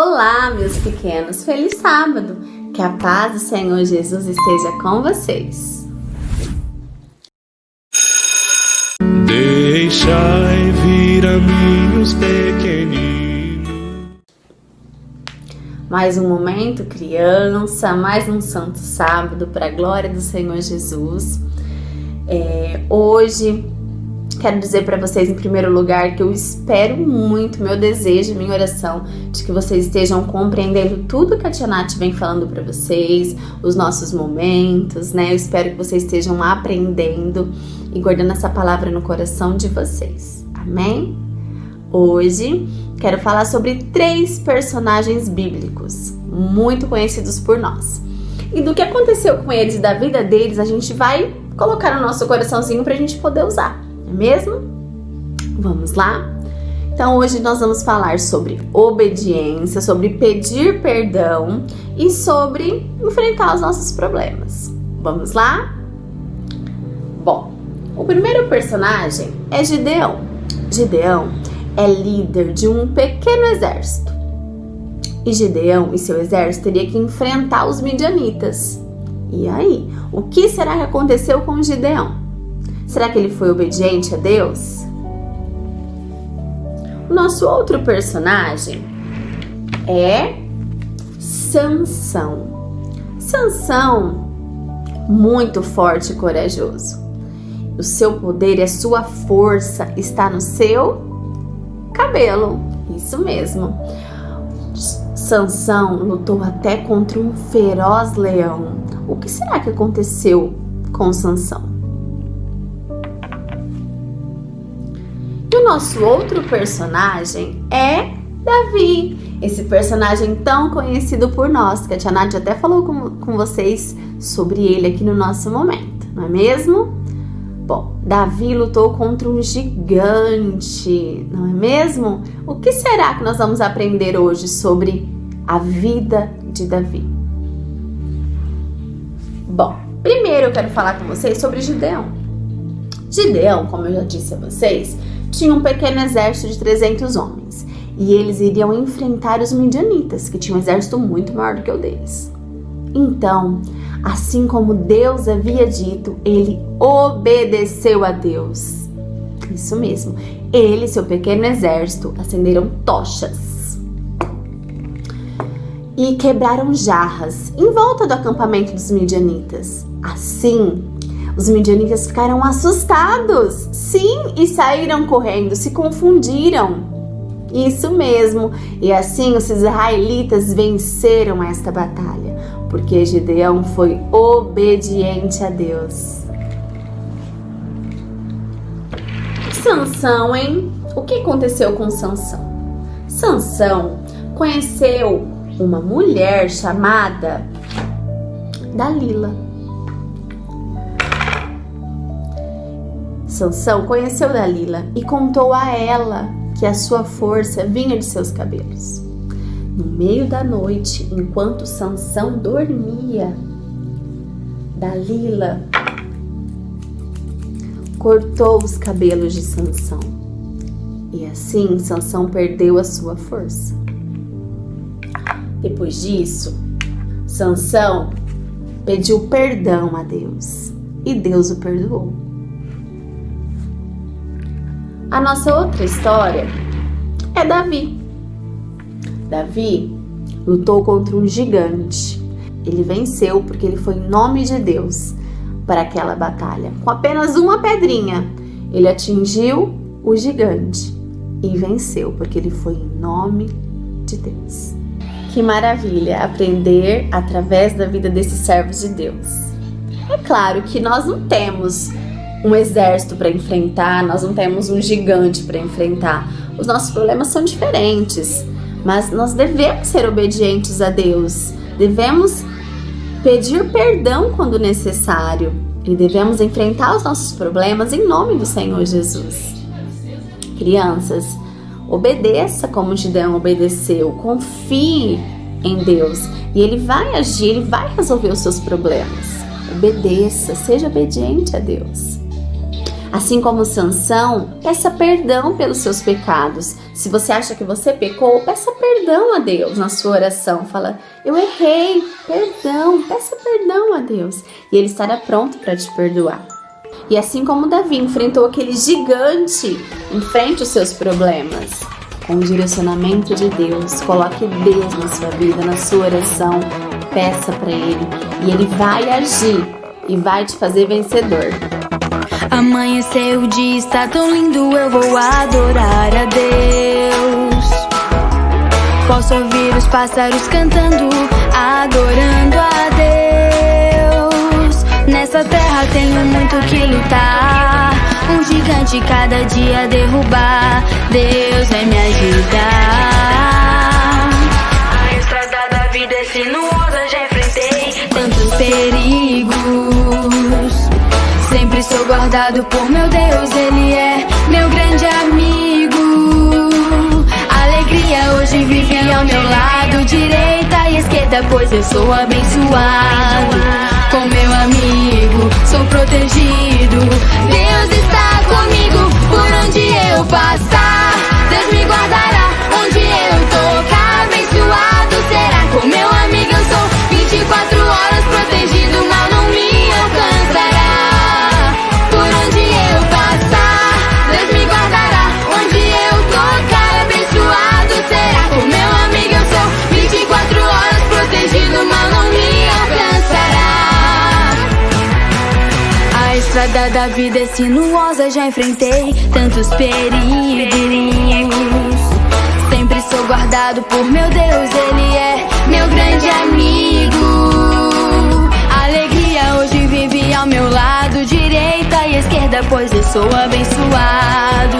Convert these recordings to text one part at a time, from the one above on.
Olá, meus pequenos, feliz sábado! Que a paz do Senhor Jesus esteja com vocês. Deixai vir a mim os pequeninos. Mais um momento, criança, mais um santo sábado para a glória do Senhor Jesus. Hoje quero dizer para vocês, em primeiro lugar, que eu espero muito, meu desejo, minha oração, de que vocês estejam compreendendo tudo que a Tia Nath vem falando para vocês, os nossos momentos, né? Eu espero que vocês estejam aprendendo e guardando essa palavra no coração de vocês. Amém? Hoje quero falar sobre 3 personagens bíblicos muito conhecidos por nós. E do que aconteceu com eles e da vida deles, a gente vai colocar no nosso coraçãozinho pra gente poder usar. Não é mesmo? Vamos lá? Então hoje nós vamos falar sobre obediência, sobre pedir perdão e sobre enfrentar os nossos problemas. Vamos lá? Bom, o primeiro personagem é Gideão. Gideão é líder de um pequeno exército. E Gideão e seu exército teria que enfrentar os midianitas. E aí, o que será que aconteceu com Gideão? Será que ele foi obediente a Deus? O nosso outro personagem é Sansão. Sansão, muito forte e corajoso. O seu poder e a sua força está no seu cabelo. Isso mesmo. Sansão lutou até contra um feroz leão. O que será que aconteceu com Sansão? E o nosso outro personagem é Davi. Esse personagem tão conhecido por nós, que a Tia Nath até falou com vocês sobre ele aqui no nosso momento, não é mesmo? Bom, Davi lutou contra um gigante, não é mesmo? O que será que nós vamos aprender hoje sobre a vida de Davi? Bom, primeiro eu quero falar com vocês sobre Gideão. Gideão, como eu já disse a vocês, tinha um pequeno exército de 300 homens. E eles iriam enfrentar os midianitas, que tinham um exército muito maior do que o deles. Então, assim como Deus havia dito, ele obedeceu a Deus. Isso mesmo. Ele e seu pequeno exército acenderam tochas e quebraram jarras em volta do acampamento dos midianitas. Assim, os midianitas ficaram assustados, sim, e saíram correndo, se confundiram. Isso mesmo, e assim os israelitas venceram esta batalha, porque Gideão foi obediente a Deus. Sansão, hein? O que aconteceu com Sansão? Sansão conheceu uma mulher chamada Dalila. Sansão conheceu Dalila e contou a ela que a sua força vinha de seus cabelos. No meio da noite, enquanto Sansão dormia, Dalila cortou os cabelos de Sansão. E assim, Sansão perdeu a sua força. Depois disso, Sansão pediu perdão a Deus e Deus o perdoou. A nossa outra história é Davi. Davi lutou contra um gigante. Ele venceu porque ele foi em nome de Deus para aquela batalha. Com apenas uma pedrinha, ele atingiu o gigante e venceu porque ele foi em nome de Deus. Que maravilha aprender através da vida desses servos de Deus. É claro que nós não temos um exército para enfrentar, nós não temos um gigante para enfrentar. Os nossos problemas são diferentes, mas nós devemos ser obedientes a Deus, devemos pedir perdão quando necessário e devemos enfrentar os nossos problemas em nome do Senhor Jesus. Crianças, obedeça como Gideão obedeceu, confie em Deus e Ele vai agir, Ele vai resolver os seus problemas. Obedeça, seja obediente a Deus. Assim como Sansão, peça perdão pelos seus pecados. Se você acha que você pecou, peça perdão a Deus na sua oração. Fala, eu errei, perdão, peça perdão a Deus. E Ele estará pronto para te perdoar. E assim como Davi enfrentou aquele gigante, enfrente os seus problemas. Com o direcionamento de Deus, coloque Deus na sua vida, na sua oração. Peça para Ele e Ele vai agir e vai te fazer vencedor. Amanheceu o dia, está tão lindo, eu vou adorar a Deus. Posso ouvir os pássaros cantando, adorando a Deus. Nessa terra tenho muito que lutar, um gigante cada dia derrubar. Deus vai me ajudar. A estrada da vida é sinuosa, já enfrentei tantos perigos. Sempre sou guardado por meu Deus, Ele é meu grande amigo. Alegria hoje vive ao meu lado, direita e esquerda, pois eu sou abençoado. Com meu amigo, sou protegido. Deus está comigo, por onde eu passar. Deus me guardará, onde eu tocar. Abençoado será, com meu amigo eu sou 24 horas protegido, mal não me alcançará. A estrada da vida é sinuosa, já enfrentei tantos perigos. Sempre sou guardado por meu Deus, Ele é meu grande amigo. Alegria hoje vive ao meu lado, direita e esquerda, pois eu sou abençoado.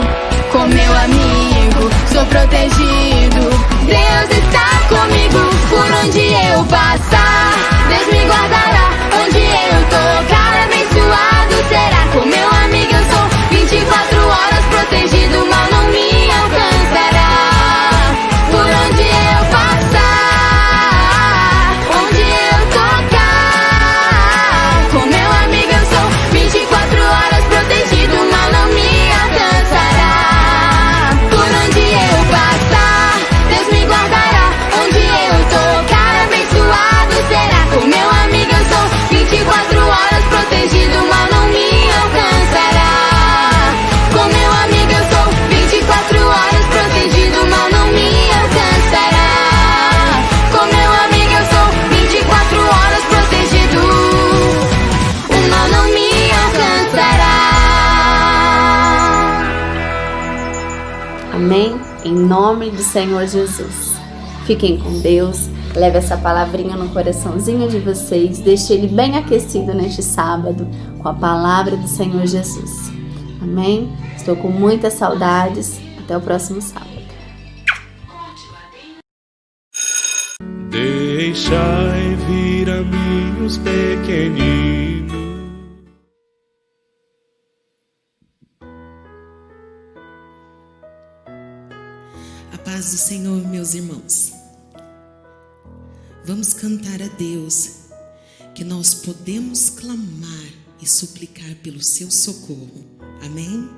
Com meu amigo, sou protegido. Deus está comigo, por onde eu passar. Deus me guardará, onde eu tocar. Abençoado será, com meu amigo eu sou 24 horas protegido, mal não me alcançará. Por onde eu passar, onde eu tocar. Com meu amigo eu sou 24 horas protegido, mal não me alcançará. Por onde eu passar, Deus me guardará, onde eu tocar. Abençoado será, com meu amigo eu sou 24 horas protegido, mal não me alcançará. Com meu amigo eu sou 24 horas protegido, mal não me alcançará. Com meu amigo eu sou 24 horas protegido, o mal não me alcançará. Amém? Em nome do Senhor Jesus. Fiquem com Deus. Leve essa palavrinha no coraçãozinho de vocês. Deixe ele bem aquecido neste sábado com a palavra do Senhor Jesus. Amém? Estou com muitas saudades. Até o próximo sábado. Deixai vir a mim os pequeninos. A paz do Senhor, meus irmãos. Vamos cantar a Deus, que nós podemos clamar e suplicar pelo seu socorro. Amém?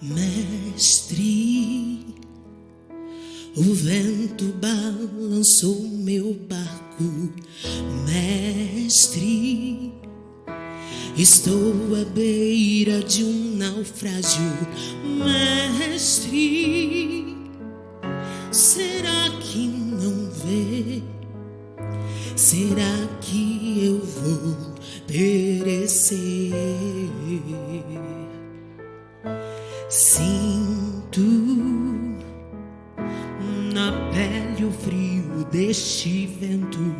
Mestre, o vento balançou meu barco. Mestre, estou à beira de um naufrágio. Mestre, será que não vê? Será que eu vou perecer? Sinto na pele o frio deste vento.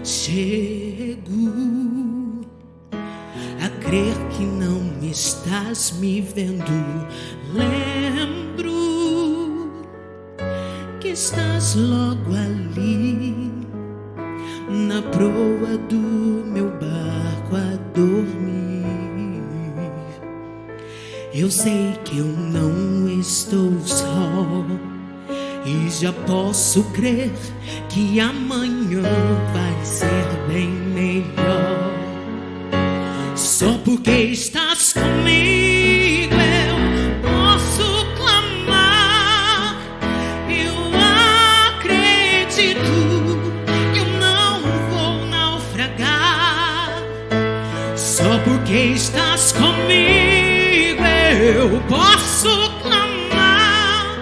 Chego a crer que não estás me vendo. Lembro que estás logo ali, na proa do meu barco a dormir. Eu sei que eu não estou só e já posso crer que amanhã vai ser bem melhor. Só porque estás comigo eu posso clamar. Eu acredito que eu não vou naufragar. Só porque estás comigo eu posso clamar.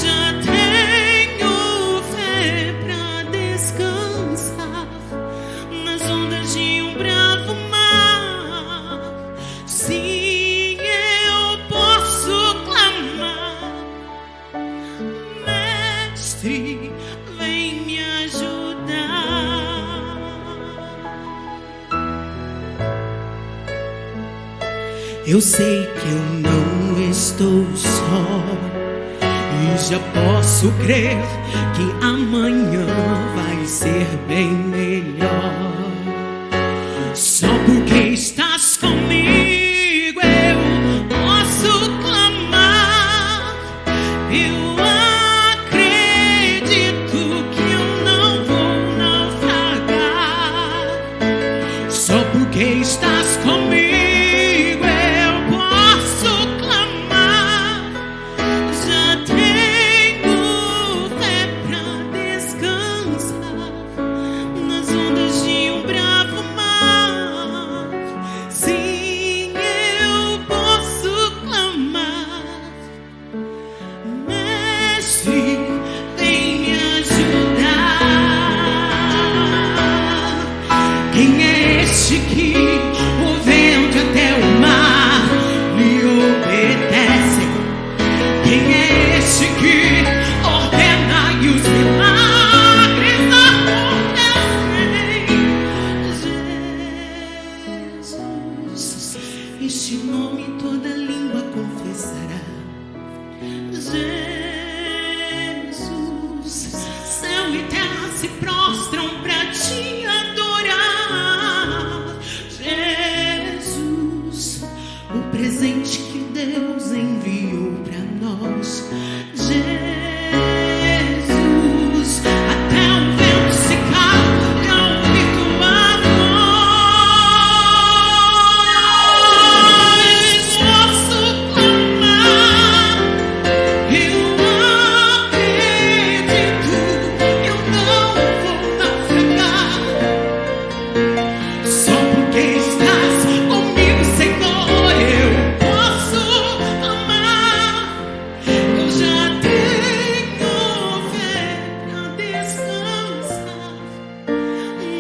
Já tenho fé pra descansar nas ondas de um bravo mar. Sim, eu posso clamar. Mestre, vem me ajudar. Eu sei que eu não estou só e já posso crer que amanhã vai ser bem melhor. Só porque estás comigo eu posso clamar. Eu acredito que eu não vou naufragar. Só porque estás comigo que o vento até o mar lhe obedece. Quem é este que ordena e os milagres acontecem? Jesus, este nome toda língua confessará. Jesus, céu e terra se prostram pra ti adorar. O presente que Deus enviou para nós. Jesus, até o vento se cala ao ouvir tua voz. Posso clamar. Eu acredito, eu não vou naufragar. Só porque estás comigo, Senhor, eu posso clamar. Eu já tenho fé pra descansar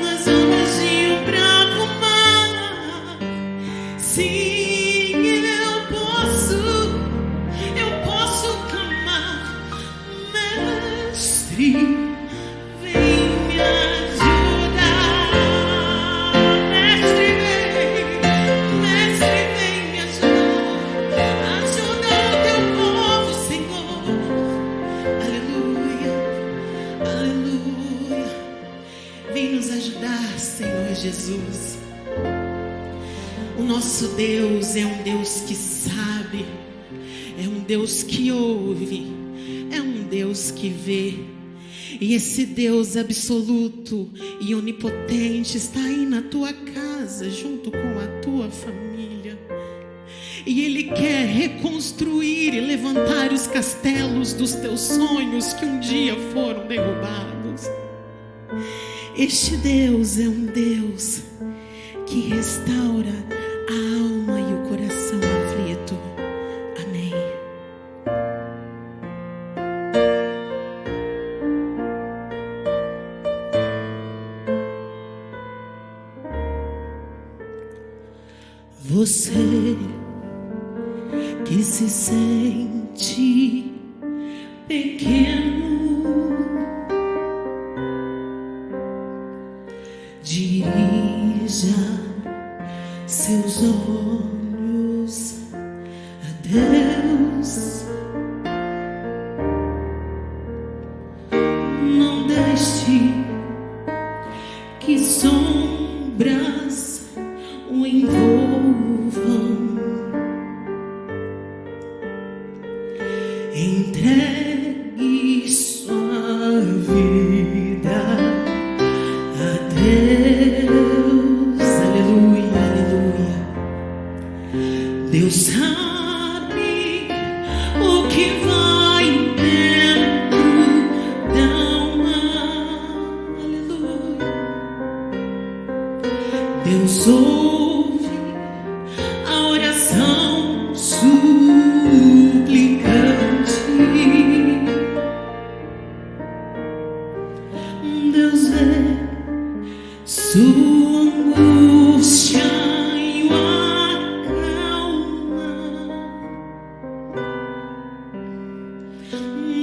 nas ondas de um bravo mar. Sim, eu posso clamar. Mestre, vem me ajudar. Mestre, vem me ajudar. Ajuda o teu povo, Senhor. Aleluia, aleluia. Vem nos ajudar, Senhor Jesus. O nosso Deus é um Deus que sabe, é um Deus que ouve, é um Deus que vê. E esse Deus absoluto e onipotente está aí na tua casa, junto com a tua família. E Ele quer reconstruir e levantar os castelos dos teus sonhos que um dia foram derrubados. Este Deus é um Deus que restaura a alma e o coração aflito. Amém. Você que se sente pequeno, dirija seus olhos a Deus. Não deixe que sombras o envolvam. Deus sabe o que vai dentro da alma. Aleluia. Deus ouve a oração suplicante. Deus vê sua angústia e o acalma.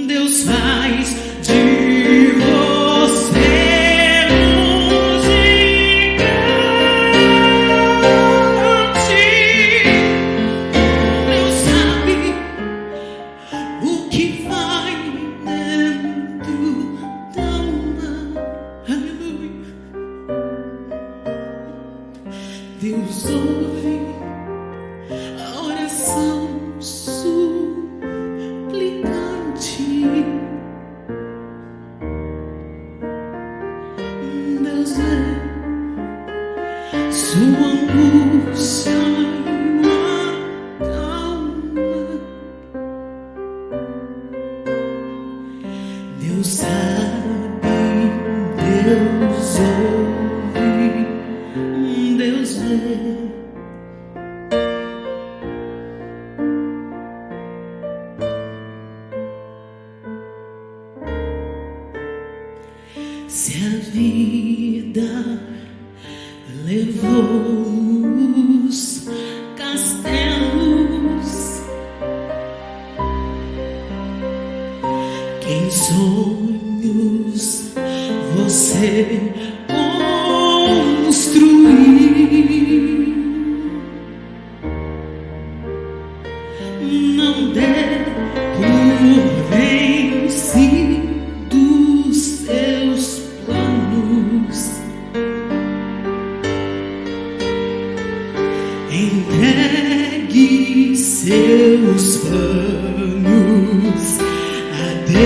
Deus faz de você um gigante. Deus sabe o que vai dentro da alma. Aleluia. Deus ouve a oração suplicante. Deus vê sua angústia e o acalma. Deus sabe, Deus ouve, Deus vê. Se a vida levou os castelos que em sonhos você construiu, não dê por vencidos seus planos. Entregue seus planos a Deus.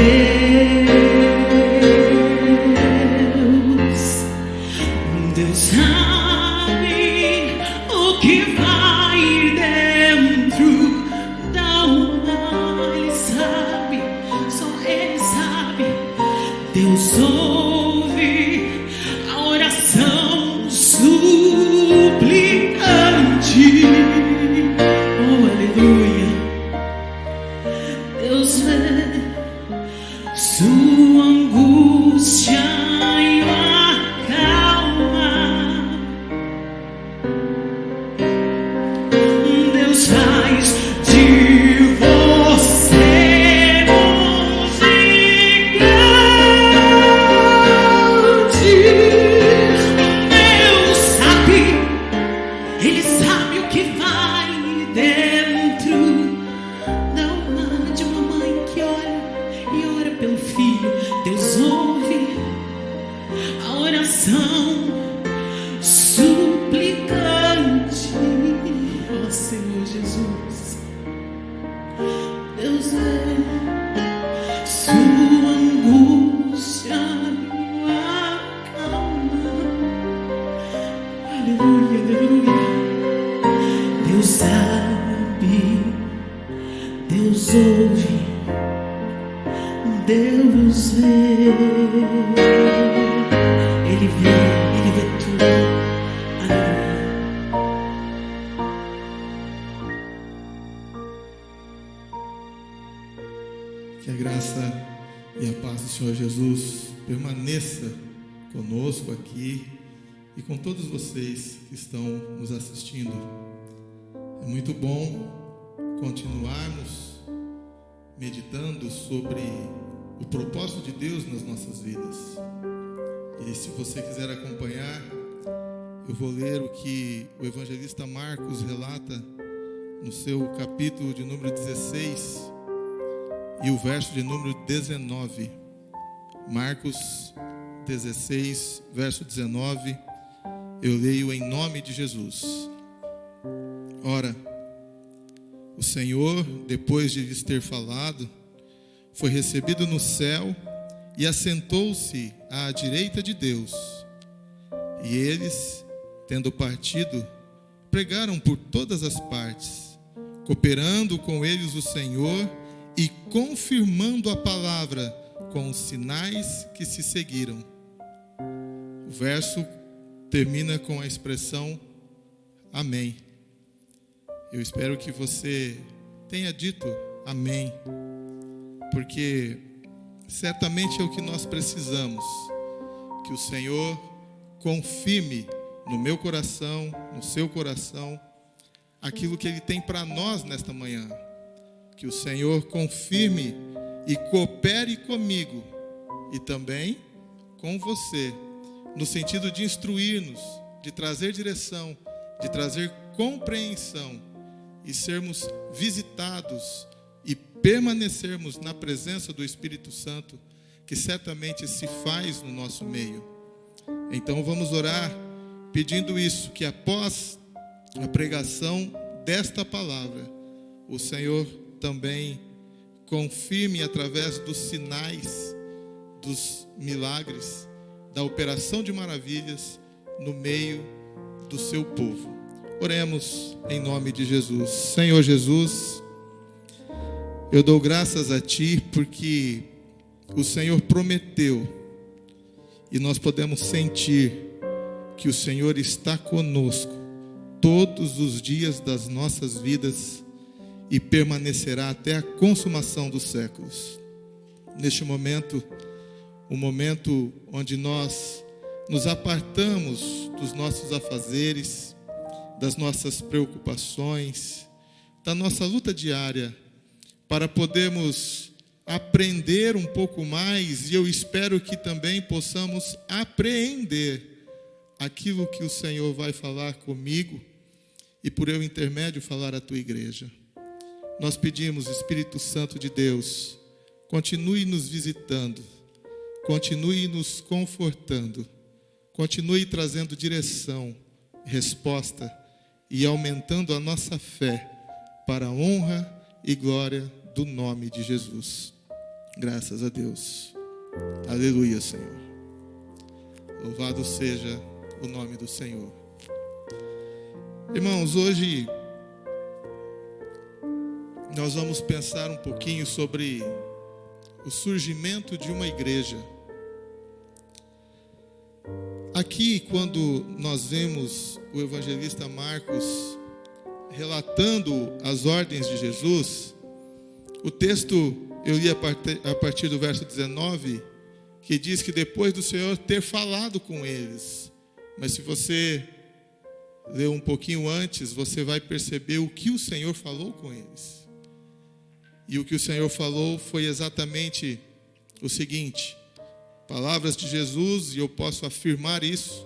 Deus sabe o que vai dentro da alma. Ele sabe, só Ele sabe. Deus ouve a oração suplicante. Oh, aleluia. Deus vê sua angústia e o acalma. Deus faz de você um gigante. Deus sabe, Ele sabe o que vai dentro da alma de uma mãe que olha e ora pelo filho. Deus ouve a oração suplicante. Ó Senhor Jesus, Deus vê sua angústia e o acalma. Aleluia, aleluia. Deus sabe, Deus ouve, Deus vê. Ele vê tudo. Aleluia. Que a graça e a paz do Senhor Jesus permaneça conosco aqui e com todos vocês que estão nos assistindo. É muito bom continuarmos meditando sobre o propósito de Deus nas nossas vidas. E se você quiser acompanhar, eu vou ler o que o evangelista Marcos relata no seu capítulo de número 16 e o verso de número 19. Marcos 16, verso 19, eu leio em nome de Jesus. Ora, o Senhor, depois de lhes ter falado, foi recebido no céu e assentou-se à direita de Deus. E eles, tendo partido, pregaram por todas as partes, cooperando com eles o Senhor e confirmando a palavra com os sinais que se seguiram. O verso termina com a expressão amém. Eu espero que você tenha dito amém, porque certamente é o que nós precisamos, que o Senhor confirme no meu coração, no seu coração, aquilo que Ele tem para nós nesta manhã. Que o Senhor confirme e coopere comigo e também com você, no sentido de instruir-nos, de trazer direção, de trazer compreensão e sermos visitados e permanecermos na presença do Espírito Santo, que certamente se faz no nosso meio. Então vamos orar pedindo isso, que após a pregação desta palavra, o Senhor também confirme através dos sinais, dos milagres, da operação de maravilhas no meio do seu povo. Oremos em nome de Jesus. Senhor Jesus, eu dou graças a Ti porque o Senhor prometeu e nós podemos sentir que o Senhor está conosco todos os dias das nossas vidas e permanecerá até a consumação dos séculos. Neste momento, o momento onde nós nos apartamos dos nossos afazeres, das nossas preocupações, da nossa luta diária, para podermos aprender um pouco mais, e eu espero que também possamos apreender aquilo que o Senhor vai falar comigo e por eu intermédio falar à tua igreja. Nós pedimos, Espírito Santo de Deus, continue nos visitando, continue nos confortando, continue trazendo direção, resposta e aumentando a nossa fé para a honra e glória do nome de Jesus. Graças a Deus. Aleluia, Senhor. Louvado seja o nome do Senhor. Irmãos, hoje nós vamos pensar um pouquinho sobre o surgimento de uma igreja. Aqui, quando nós vemos o evangelista Marcos relatando as ordens de Jesus, o texto eu li a partir do verso 19, que diz que depois do Senhor ter falado com eles, mas se você ler um pouquinho antes, você vai perceber o que o Senhor falou com eles. E o que o Senhor falou foi exatamente o seguinte: palavras de Jesus, e eu posso afirmar isso,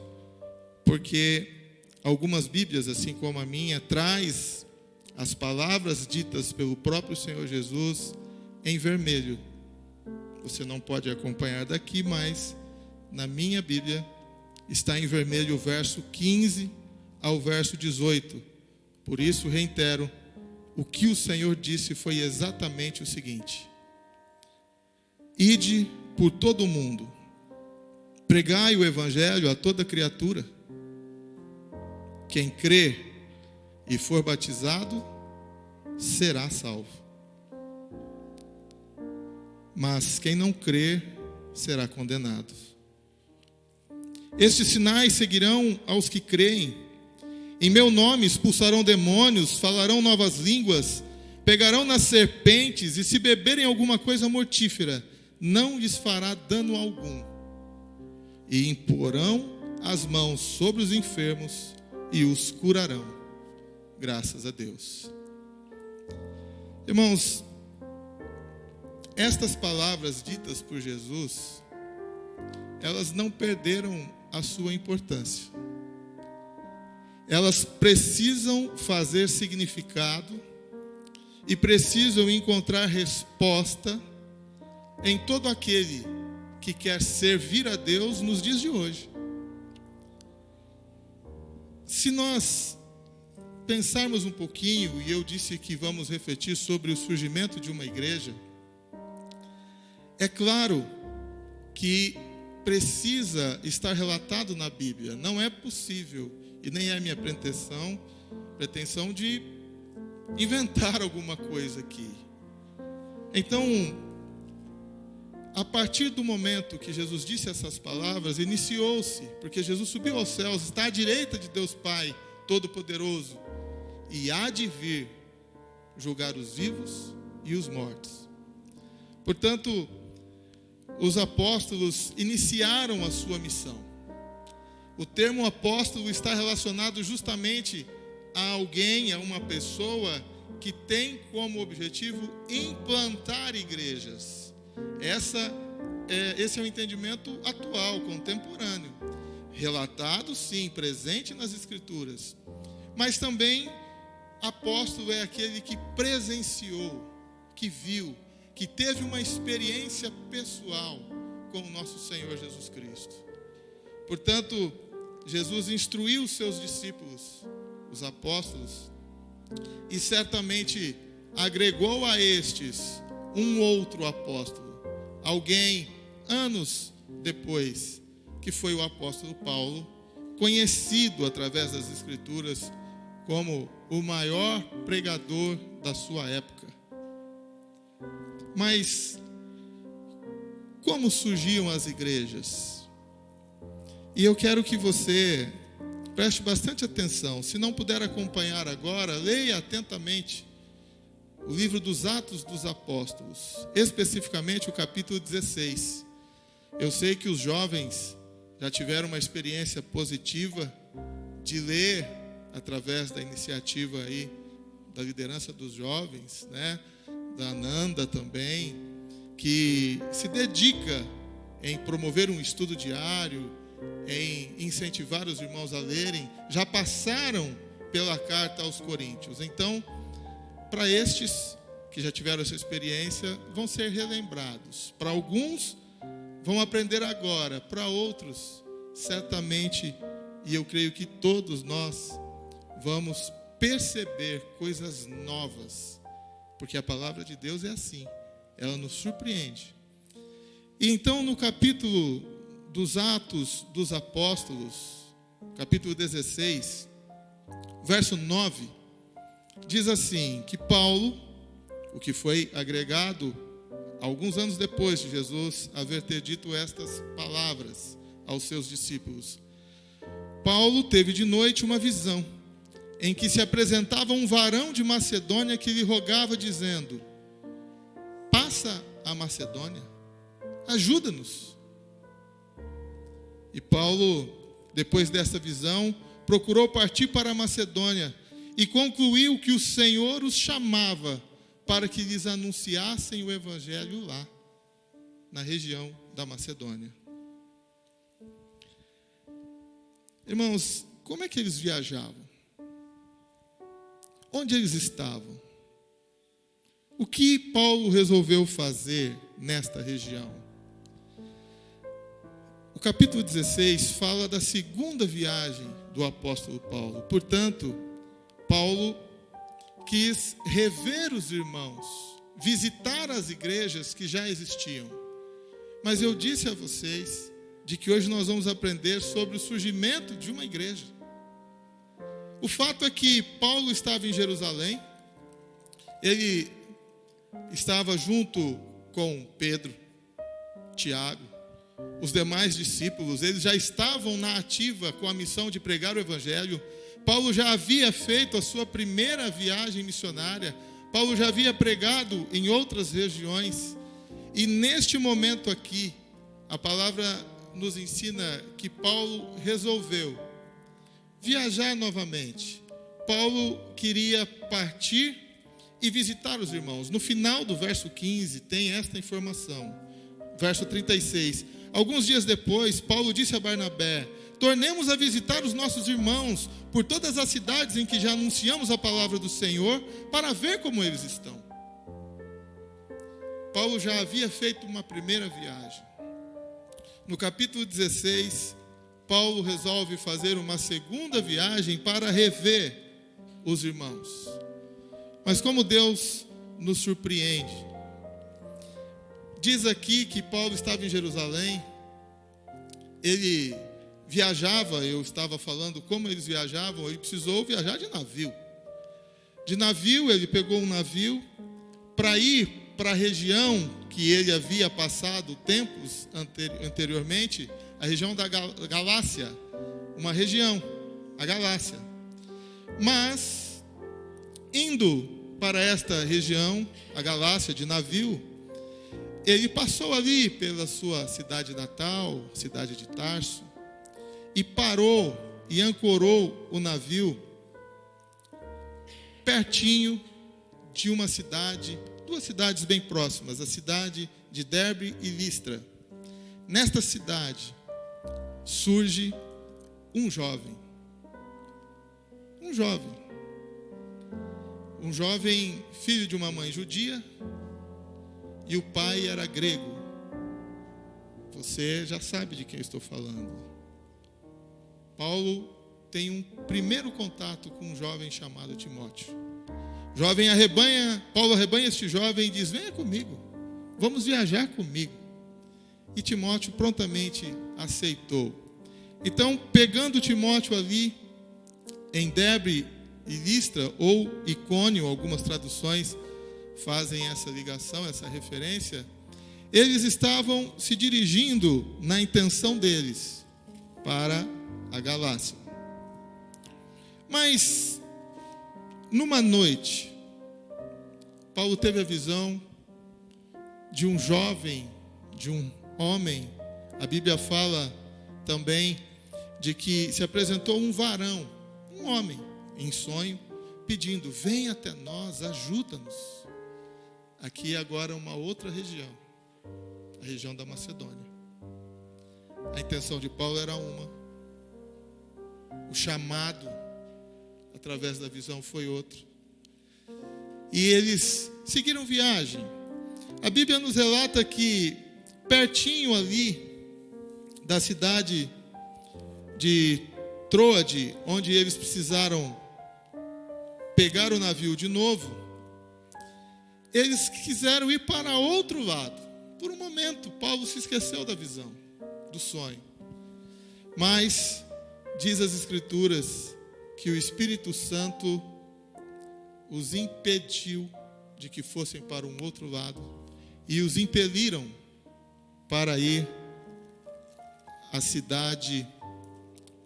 porque algumas Bíblias, assim como a minha, traz as palavras ditas pelo próprio Senhor Jesus em vermelho. Você não pode acompanhar daqui, mas na minha Bíblia está em vermelho o verso 15 ao verso 18. Por isso, reitero, o que o Senhor disse foi exatamente o seguinte: ide por todo o mundo, pregai o evangelho a toda criatura. Quem crê e for batizado será salvo, mas quem não crer será condenado. Estes sinais seguirão aos que creem. Em meu nome expulsarão demônios, falarão novas línguas, pegarão nas serpentes, e se beberem alguma coisa mortífera, não lhes fará dano algum. E imporão as mãos sobre os enfermos e os curarão. Graças a Deus. Irmãos, estas palavras ditas por Jesus, elas não perderam a sua importância. Elas precisam fazer significado e precisam encontrar resposta em todo aquele que quer servir a Deus nos dias de hoje. Se nós pensarmos um pouquinho, e eu disse que vamos refletir sobre o surgimento de uma igreja, é claro que precisa estar relatado na Bíblia. Não é possível, e nem é minha pretensão de inventar alguma coisa aqui. Então, a partir do momento que Jesus disse essas palavras, iniciou-se, porque Jesus subiu aos céus, está à direita de Deus Pai Todo-Poderoso, e há de vir julgar os vivos e os mortos. Portanto, os apóstolos iniciaram a sua missão. O termo apóstolo está relacionado justamente a alguém, a uma pessoa que tem como objetivo implantar igrejas. Esse é o entendimento atual, contemporâneo. Relatado, sim, presente nas Escrituras. Mas também, apóstolo é aquele que presenciou, que viu, que teve uma experiência pessoal com o nosso Senhor Jesus Cristo. Portanto, Jesus instruiu os seus discípulos, os apóstolos, e certamente agregou a estes um outro apóstolo, alguém anos depois, que foi o apóstolo Paulo, conhecido através das Escrituras como o maior pregador da sua época. Mas como surgiam as igrejas? E eu quero que você preste bastante atenção. Se não puder acompanhar agora, leia atentamente o livro dos Atos dos Apóstolos, especificamente o capítulo 16. Eu sei que os jovens já tiveram uma experiência positiva de ler através da iniciativa aí da liderança dos jovens, né? Da Ananda também, que se dedica em promover um estudo diário, em incentivar os irmãos a lerem, já passaram pela carta aos Coríntios. Então, para estes que já tiveram essa experiência, vão ser relembrados. Para alguns, vão aprender agora. Para outros, certamente, e eu creio que todos nós vamos perceber coisas novas, porque a palavra de Deus é assim, ela nos surpreende. E então, no capítulo dos Atos dos Apóstolos, capítulo 16, verso 9, diz assim, que Paulo, o que foi agregado alguns anos depois de Jesus haver ter dito estas palavras aos seus discípulos, Paulo teve de noite uma visão, em que se apresentava um varão de Macedônia que lhe rogava, dizendo: passa a Macedônia, ajuda-nos. E Paulo, depois dessa visão, procurou partir para a Macedônia e concluiu que o Senhor os chamava para que lhes anunciassem o evangelho lá, na região da Macedônia. Irmãos, como é que eles viajavam? Onde eles estavam? O que Paulo resolveu fazer nesta região? O capítulo 16 fala da segunda viagem do apóstolo Paulo. Portanto, Paulo quis rever os irmãos, visitar as igrejas que já existiam. Mas eu disse a vocês de que hoje nós vamos aprender sobre o surgimento de uma igreja. O fato é que Paulo estava em Jerusalém, ele estava junto com Pedro, Tiago, os demais discípulos, eles já estavam na ativa com a missão de pregar o evangelho. Paulo já havia feito a sua primeira viagem missionária, Paulo já havia pregado em outras regiões, e neste momento aqui, a palavra nos ensina que Paulo resolveu viajar novamente. Paulo queria partir e visitar os irmãos. No final do verso 15 tem esta informação. Verso 36. Alguns dias depois, Paulo disse a Barnabé: tornemos a visitar os nossos irmãos por todas as cidades em que já anunciamos a palavra do Senhor, para ver como eles estão. Paulo já havia feito uma primeira viagem. No capítulo 16, Paulo resolve fazer uma segunda viagem para rever os irmãos. Mas como Deus nos surpreende. Diz aqui que Paulo estava em Jerusalém, ele viajava, eu estava falando como eles viajavam, ele precisou viajar de navio. de navio, ele pegou um navio para ir para a região que ele havia passado tempos anteriormente, a região da Galácia, uma região, a Galácia. Mas, indo para esta região, a Galácia, de navio, ele passou ali pela sua cidade natal, cidade de Tarso, e parou e ancorou o navio pertinho de uma cidade, duas cidades bem próximas, a cidade de Derbe e Listra. Nesta cidade surge um jovem, filho de uma mãe judia, e o pai era grego. Você já sabe de quem eu estou falando. Paulo tem um primeiro contato com um jovem chamado Timóteo. Paulo arrebanha este jovem e diz: venha comigo, vamos viajar comigo. E Timóteo prontamente aceitou. Então, pegando Timóteo ali em Derbe e Listra, ou Icônio, algumas traduções fazem essa ligação, essa referência, eles estavam se dirigindo, na intenção deles, para a Galácia. Mas, numa noite, Paulo teve a visão de um jovem, de um homem. A Bíblia fala também de que se apresentou um varão, um homem, em sonho, pedindo: vem até nós, ajuda-nos. Aqui agora uma outra região, a região da Macedônia. A intenção de Paulo era uma, o chamado através da visão foi outro. E eles seguiram viagem. A Bíblia nos relata que pertinho ali da cidade de Troade, onde eles precisaram pegar o navio de novo, eles quiseram ir para outro lado. Por um momento, Paulo se esqueceu da visão, do sonho. Mas, diz as Escrituras, que o Espírito Santo os impediu de que fossem para um outro lado e os impeliram para ir à cidade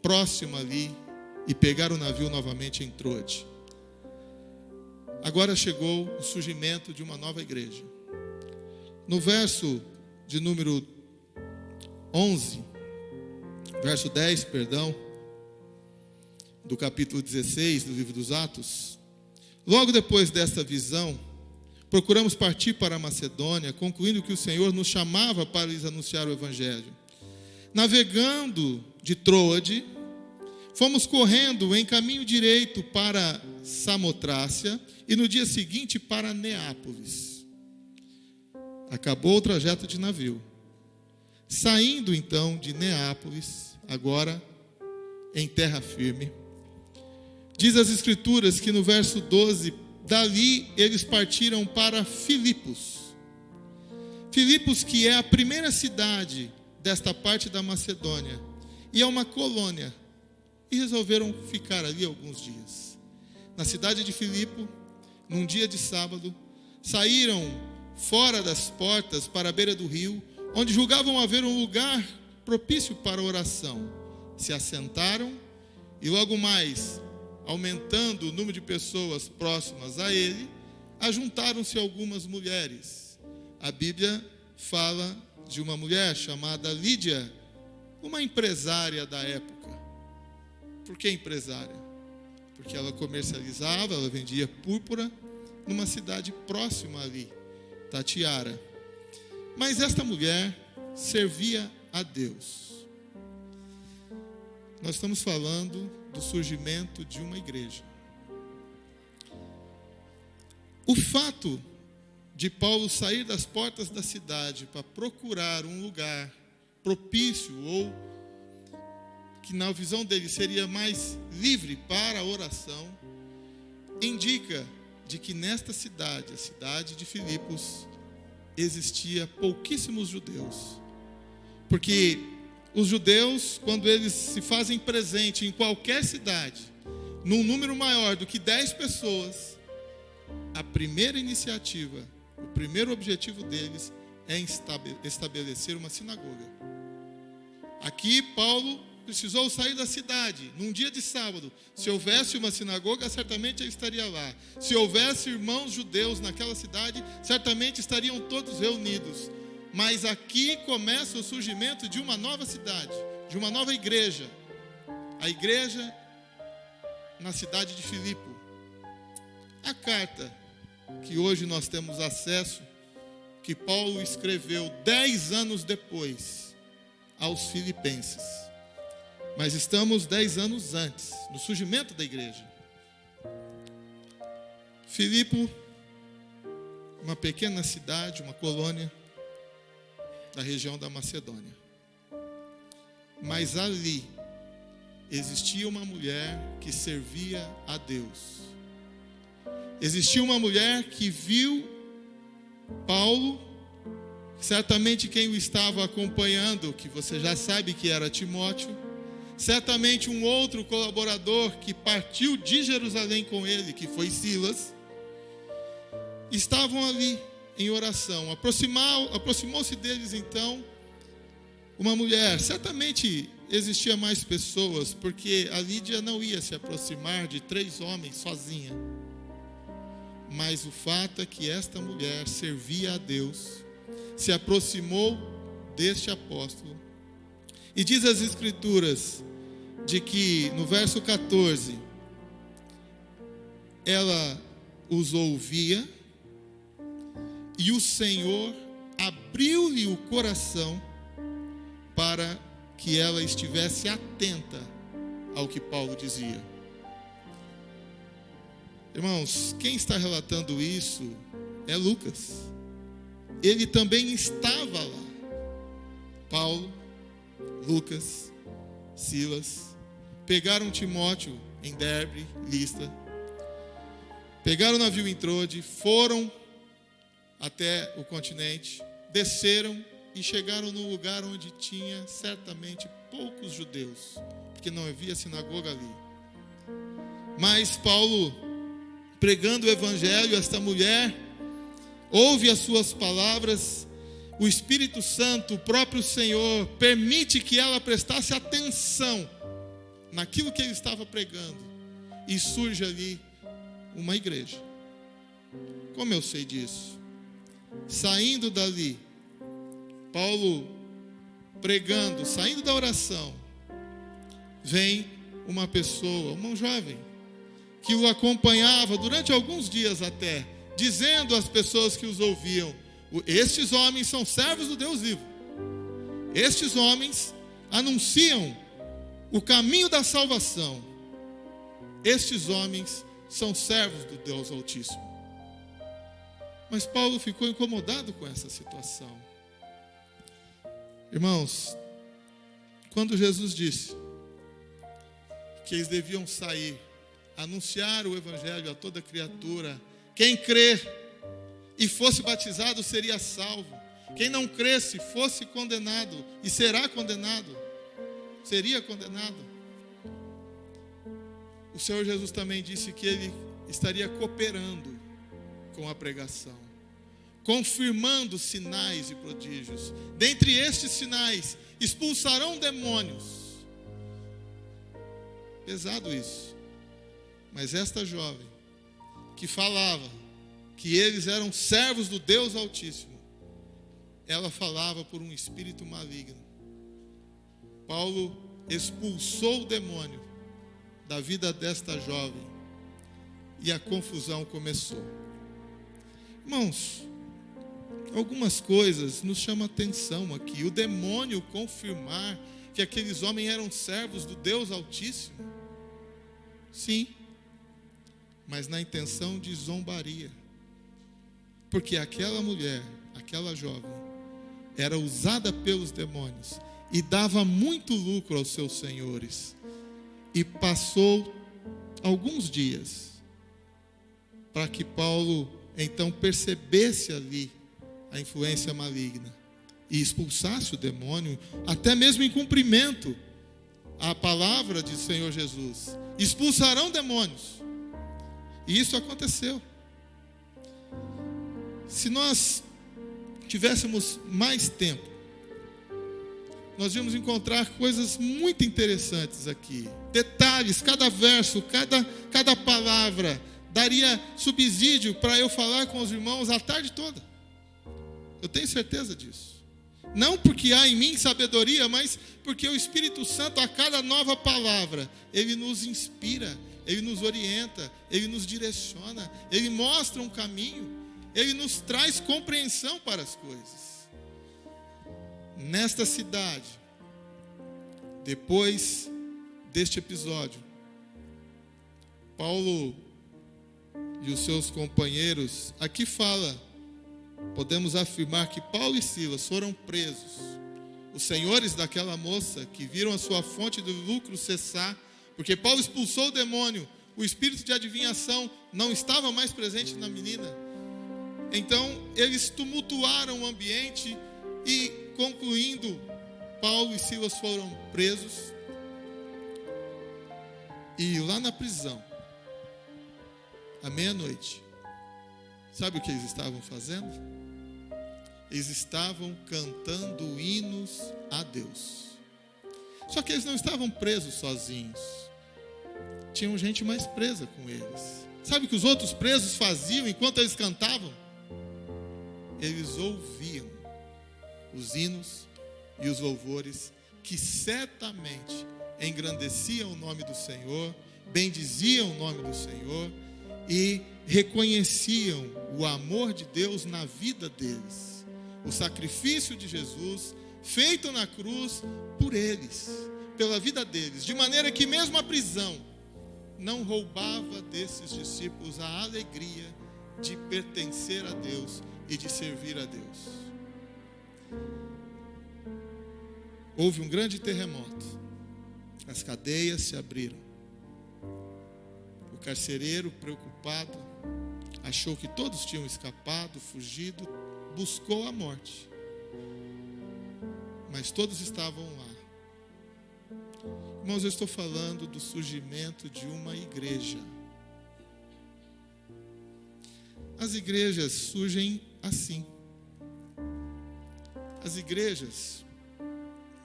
próxima ali e pegar o navio novamente em Troade. Agora chegou o surgimento de uma nova igreja. No verso de número 11, verso 10, do capítulo 16 do livro dos Atos: logo depois desta visão, procuramos partir para a Macedônia, concluindo que o Senhor nos chamava para lhes anunciar o Evangelho. Navegando de Troade, fomos correndo em caminho direito para Samotrácia e no dia seguinte para Neápolis. Acabou o trajeto de navio. Saindo então de Neápolis, agora em terra firme, diz as Escrituras que no verso 12, dali eles partiram para Filipos. Filipos, que é a primeira cidade desta parte da Macedônia, e é uma colônia, e resolveram ficar ali alguns dias. Na cidade de Filipo, num dia de sábado, saíram fora das portas para a beira do rio, onde julgavam haver um lugar propício para oração. Se assentaram e logo mais, aumentando o número de pessoas próximas a ele, ajuntaram-se algumas mulheres. A Bíblia fala de uma mulher chamada Lídia, uma empresária da época. Por que empresária? Porque ela comercializava, ela vendia púrpura numa cidade próxima ali, Tatiara. Mas esta mulher servia a Deus. Nós estamos falando do surgimento de uma igreja. O fato de Paulo sair das portas da cidade para procurar um lugar propício, ou que na visão dele seria mais livre para a oração, indica de que nesta cidade, a cidade de Filipos, existia pouquíssimos judeus. Porque os judeus, quando eles se fazem presente em qualquer cidade, num número maior do que 10 pessoas, a primeira iniciativa, o primeiro objetivo deles é estabelecer uma sinagoga. Aqui Paulo precisou sair da cidade num dia de sábado. Se houvesse uma sinagoga, certamente ele estaria lá. Se houvesse irmãos judeus naquela cidade, certamente estariam todos reunidos. Mas aqui começa o surgimento de uma nova cidade, de uma nova igreja. A igreja na cidade de Filipe. A carta que hoje nós temos acesso, que Paulo escreveu 10 anos depois aos filipenses. Mas estamos 10 anos antes, no surgimento da igreja. Filipe, uma pequena cidade, uma colônia da região da Macedônia. Mas ali existia uma mulher que servia a Deus. Existia uma mulher que viu Paulo, certamente quem o estava acompanhando, que você já sabe que era Timóteo, certamente um outro colaborador que partiu de Jerusalém com ele, que foi Silas, estavam ali em oração. Aproximou-se deles então uma mulher. Certamente existia mais pessoas, porque a Lídia não ia se aproximar de 3 homens sozinha. Mas o fato é que esta mulher servia a Deus, se aproximou deste apóstolo. E diz as Escrituras de que no verso 14, ela os ouvia e o Senhor abriu-lhe o coração para que ela estivesse atenta ao que Paulo dizia. Irmãos, quem está relatando isso é Lucas. Ele também estava lá. Paulo, Lucas, Silas, pegaram Timóteo em Derbe, Listra, pegaram o navio em Trode, foram até o continente, desceram e chegaram num lugar onde tinha certamente poucos judeus, porque não havia sinagoga ali. Mas Paulo, pregando o evangelho, esta mulher ouve as suas palavras. O Espírito Santo, o próprio Senhor, permite que ela prestasse atenção naquilo que ele estava pregando, e surge ali uma igreja. Como eu sei disso? Saindo dali, Paulo pregando, saindo da oração, vem uma pessoa, um jovem, que o acompanhava durante alguns dias até, dizendo às pessoas que os ouviam: estes homens são servos do Deus vivo. Estes homens anunciam o caminho da salvação. Estes homens são servos do Deus Altíssimo. Mas Paulo ficou incomodado com essa situação. Irmãos, quando Jesus disse que eles deviam sair, anunciar o evangelho a toda criatura, quem crer e fosse batizado seria salvo, quem não cresce fosse condenado e será condenado, seria condenado. O Senhor Jesus também disse que ele estaria cooperando com a pregação, confirmando sinais e prodígios. Dentre estes sinais, expulsarão demônios. Pesado isso. Mas esta jovem, que falava que eles eram servos do Deus Altíssimo, ela falava por um espírito maligno. Paulo expulsou o demônio da vida desta jovem e a confusão começou. Irmãos, algumas coisas nos chamam a atenção aqui. O demônio confirmar que aqueles homens eram servos do Deus Altíssimo. Sim, mas na intenção de zombaria. Porque aquela mulher, aquela jovem, era usada pelos demônios e dava muito lucro aos seus senhores. E passou alguns dias para que Paulo então percebesse ali a influência maligna e expulsasse o demônio, até mesmo em cumprimento à palavra de Senhor Jesus: expulsarão demônios. E isso aconteceu. Se nós tivéssemos mais tempo, nós íamos encontrar coisas muito interessantes aqui. Detalhes, cada verso, cada palavra daria subsídio para eu falar com os irmãos a tarde toda. Eu tenho certeza disso. Não porque há em mim sabedoria, mas porque o Espírito Santo, a cada nova palavra, ele nos inspira, ele nos orienta, ele nos direciona, ele mostra um caminho, ele nos traz compreensão para as coisas. Nesta cidade, depois deste episódio, Paulo e os seus companheiros, aqui podemos afirmar que Paulo e Silas foram presos. Os senhores daquela moça que viram a sua fonte de lucro cessar, porque Paulo expulsou o demônio, o espírito de adivinhação não estava mais presente na menina. Então eles tumultuaram o ambiente e, concluindo, Paulo e Silas foram presos. E lá na prisão, à meia-noite, sabe o que eles estavam fazendo? Eles estavam cantando hinos a Deus. Só que eles não estavam presos sozinhos. Tinham gente mais presa com eles. Sabe o que os outros presos faziam enquanto eles cantavam? Eles ouviam os hinos e os louvores que certamente engrandeciam o nome do Senhor, bendiziam o nome do Senhor e reconheciam o amor de Deus na vida deles. O sacrifício de Jesus feito na cruz por eles, pela vida deles, de maneira que mesmo a prisão não roubava desses discípulos a alegria de pertencer a Deus e de servir a Deus. Houve um grande terremoto, as cadeias se abriram. O carcereiro, preocupado, achou que todos tinham escapado, fugido, buscou a morte. Mas todos estavam lá. Irmãos, eu estou falando do surgimento de uma igreja. As igrejas surgem assim. As igrejas,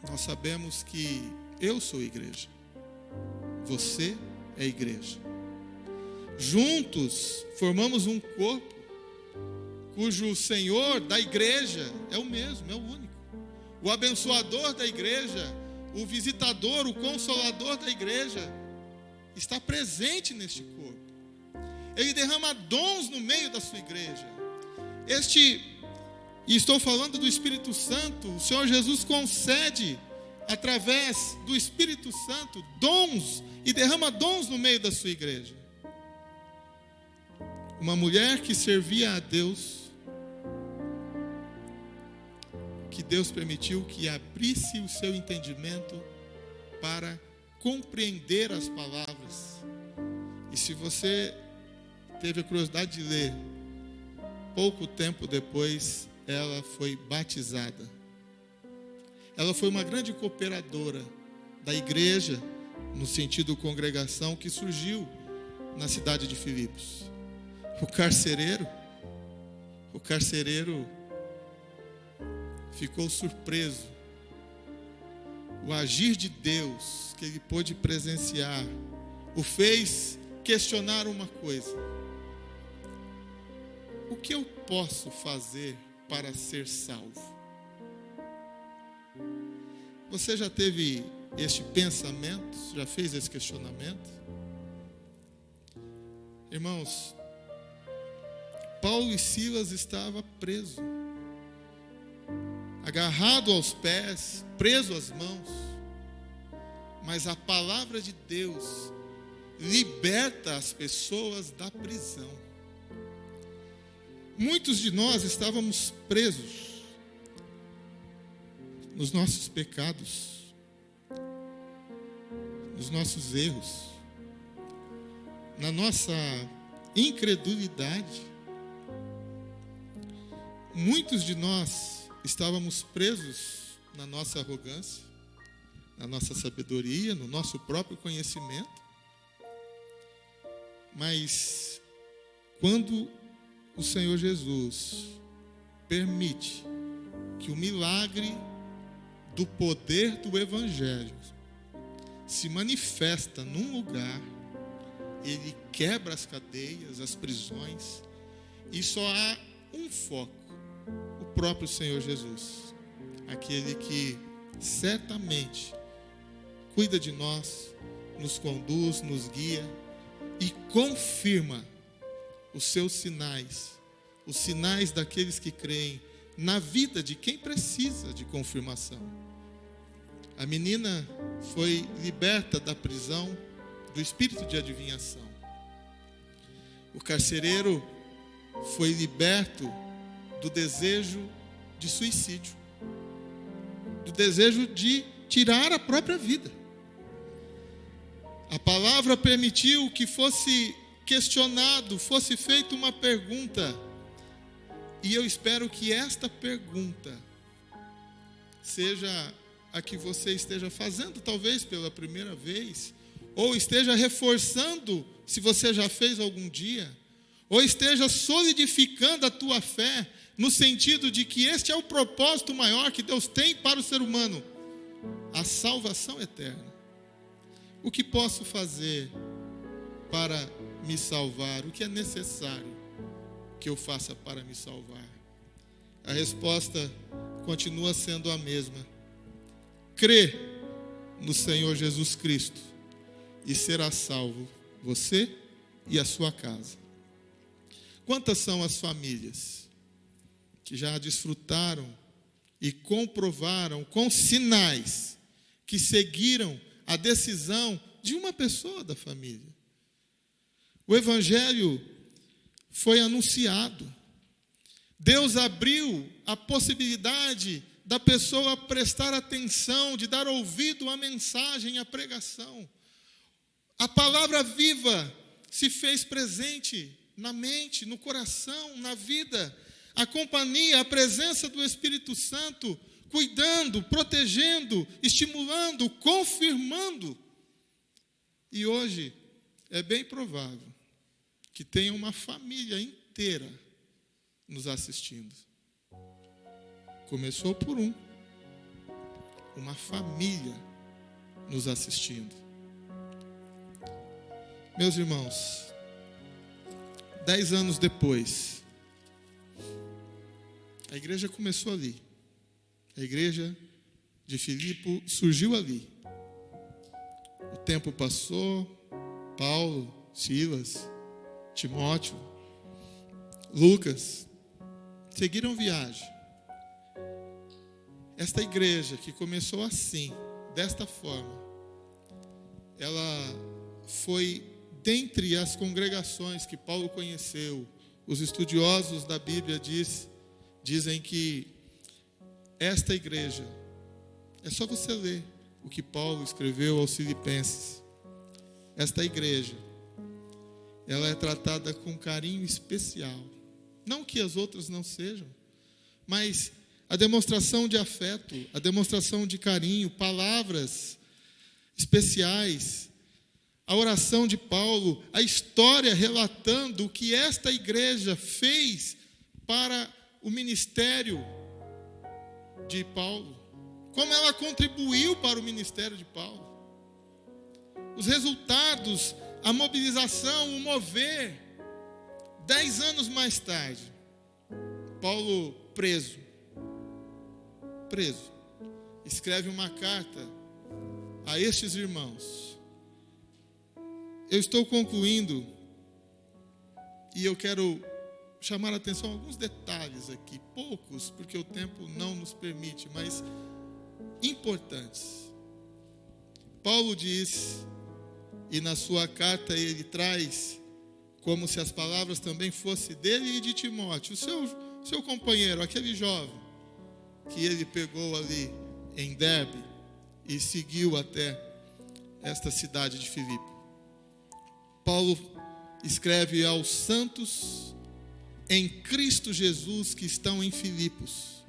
nós sabemos que eu sou igreja, você é igreja. Juntos formamos um corpo, cujo Senhor da igreja é o mesmo, é o único. O abençoador da igreja, o visitador, o consolador da igreja, está presente neste corpo. Ele derrama dons no meio da sua igreja. E estou falando do Espírito Santo. O Senhor Jesus concede, através do Espírito Santo, dons, e derrama dons no meio da sua igreja. Uma mulher que servia a Deus, que Deus permitiu que abrisse o seu entendimento para compreender as palavras. E se você teve a curiosidade de ler, pouco tempo depois ela foi batizada. Ela foi uma grande cooperadora da igreja, no sentido congregação, que surgiu na cidade de Filipos. O carcereiro ficou surpreso. O agir de Deus que ele pôde presenciar o fez questionar uma coisa: o que eu posso fazer para ser salvo? Você já teve este pensamento? Já fez esse questionamento? Irmãos, Paulo e Silas estavam presos, agarrado aos pés, preso às mãos, mas a palavra de Deus liberta as pessoas da prisão. Muitos de nós estávamos presos nos nossos pecados, nos nossos erros, na nossa incredulidade. Muitos de nós estávamos presos na nossa arrogância, na nossa sabedoria, no nosso próprio conhecimento. Mas quando o Senhor Jesus permite que o milagre do poder do Evangelho se manifesta num lugar, ele quebra as cadeias, as prisões, e só há um foco: o próprio Senhor Jesus, aquele que certamente cuida de nós, nos conduz, nos guia e confirma os seus sinais, os sinais daqueles que creem, na vida de quem precisa de confirmação. A menina foi liberta da prisão do espírito de adivinhação. O carcereiro foi liberto do desejo de suicídio, do desejo de tirar a própria vida. A palavra permitiu que fosse questionado, fosse feita uma pergunta, e eu espero que esta pergunta seja a que você esteja fazendo, talvez pela primeira vez, ou esteja reforçando, se você já fez algum dia, ou esteja solidificando a tua fé, no sentido de que este é o propósito maior que Deus tem para o ser humano, a salvação eterna. O que posso fazer para me salvar? O que é necessário que eu faça para me salvar? A resposta continua sendo a mesma: crê no Senhor Jesus Cristo e será salvo você e a sua casa. Quantas são as famílias que já desfrutaram e comprovaram com sinais que seguiram a decisão de uma pessoa da família? O Evangelho foi anunciado. Deus abriu a possibilidade da pessoa prestar atenção, de dar ouvido à mensagem, à pregação. A palavra viva se fez presente na mente, no coração, na vida. A companhia, a presença do Espírito Santo, cuidando, protegendo, estimulando, confirmando. E hoje é bem provável que tenha uma família inteira nos assistindo. Começou por uma família nos assistindo. Meus irmãos, 10 anos depois, a igreja começou ali. A igreja de Filipe surgiu ali. O tempo passou, Paulo, Silas, Timóteo, Lucas seguiram viagem. Esta igreja que começou assim, desta forma, ela foi dentre as congregações que Paulo conheceu. Os estudiosos da Bíblia dizem que esta igreja, é só você ler o que Paulo escreveu aos Filipenses. Esta igreja, ela é tratada com carinho especial. Não que as outras não sejam, mas a demonstração de afeto, a demonstração de carinho, palavras especiais, a oração de Paulo, a história relatando o que esta igreja fez para o ministério de Paulo, como ela contribuiu para o ministério de Paulo. Os resultados, a mobilização, o mover. 10 anos mais tarde, Paulo preso, escreve uma carta a estes irmãos. Eu estou concluindo e eu quero chamar a atenção a alguns detalhes aqui, poucos, porque o tempo não nos permite, mas importantes. Paulo diz, e na sua carta ele traz, como se as palavras também fossem dele e de Timóteo, o seu companheiro, aquele jovem, que ele pegou ali em Derbe e seguiu até esta cidade de Filipe. Paulo escreve aos santos em Cristo Jesus que estão em Filipos.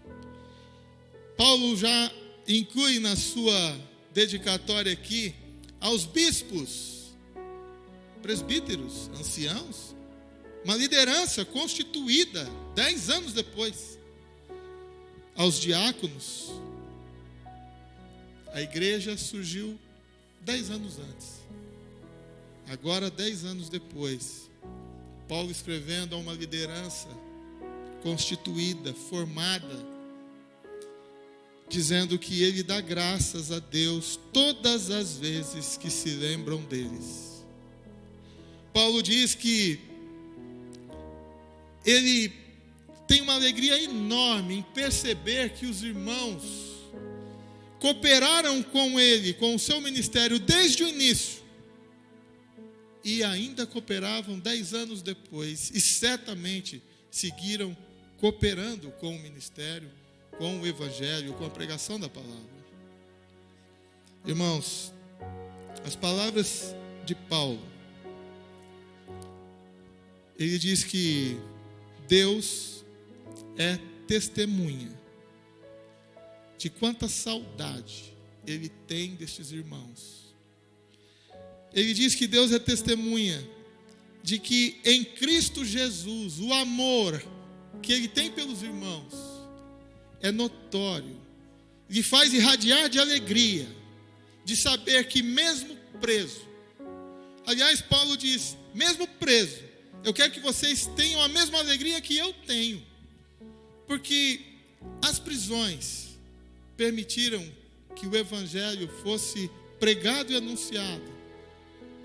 Paulo já inclui na sua dedicatória aqui aos bispos, presbíteros, anciãos, uma liderança constituída 10 anos depois. Aos diáconos, a igreja surgiu 10 anos antes. Agora, 10 anos depois, Paulo escrevendo a uma liderança constituída, formada, dizendo que ele dá graças a Deus todas as vezes que se lembram deles. Paulo diz que ele tem uma alegria enorme em perceber que os irmãos cooperaram com ele, com o seu ministério desde o início, e ainda cooperavam 10 anos depois, e certamente seguiram cooperando com o ministério, com o evangelho, com a pregação da palavra. Irmãos, as palavras de Paulo, ele diz que Deus é testemunha de quanta saudade ele tem destes irmãos. Ele diz que Deus é testemunha de que em Cristo Jesus o amor que ele tem pelos irmãos é notório, lhe faz irradiar de alegria, de saber que mesmo preso, aliás, Paulo diz, mesmo preso, eu quero que vocês tenham a mesma alegria que eu tenho, porque as prisões permitiram que o evangelho fosse pregado e anunciado.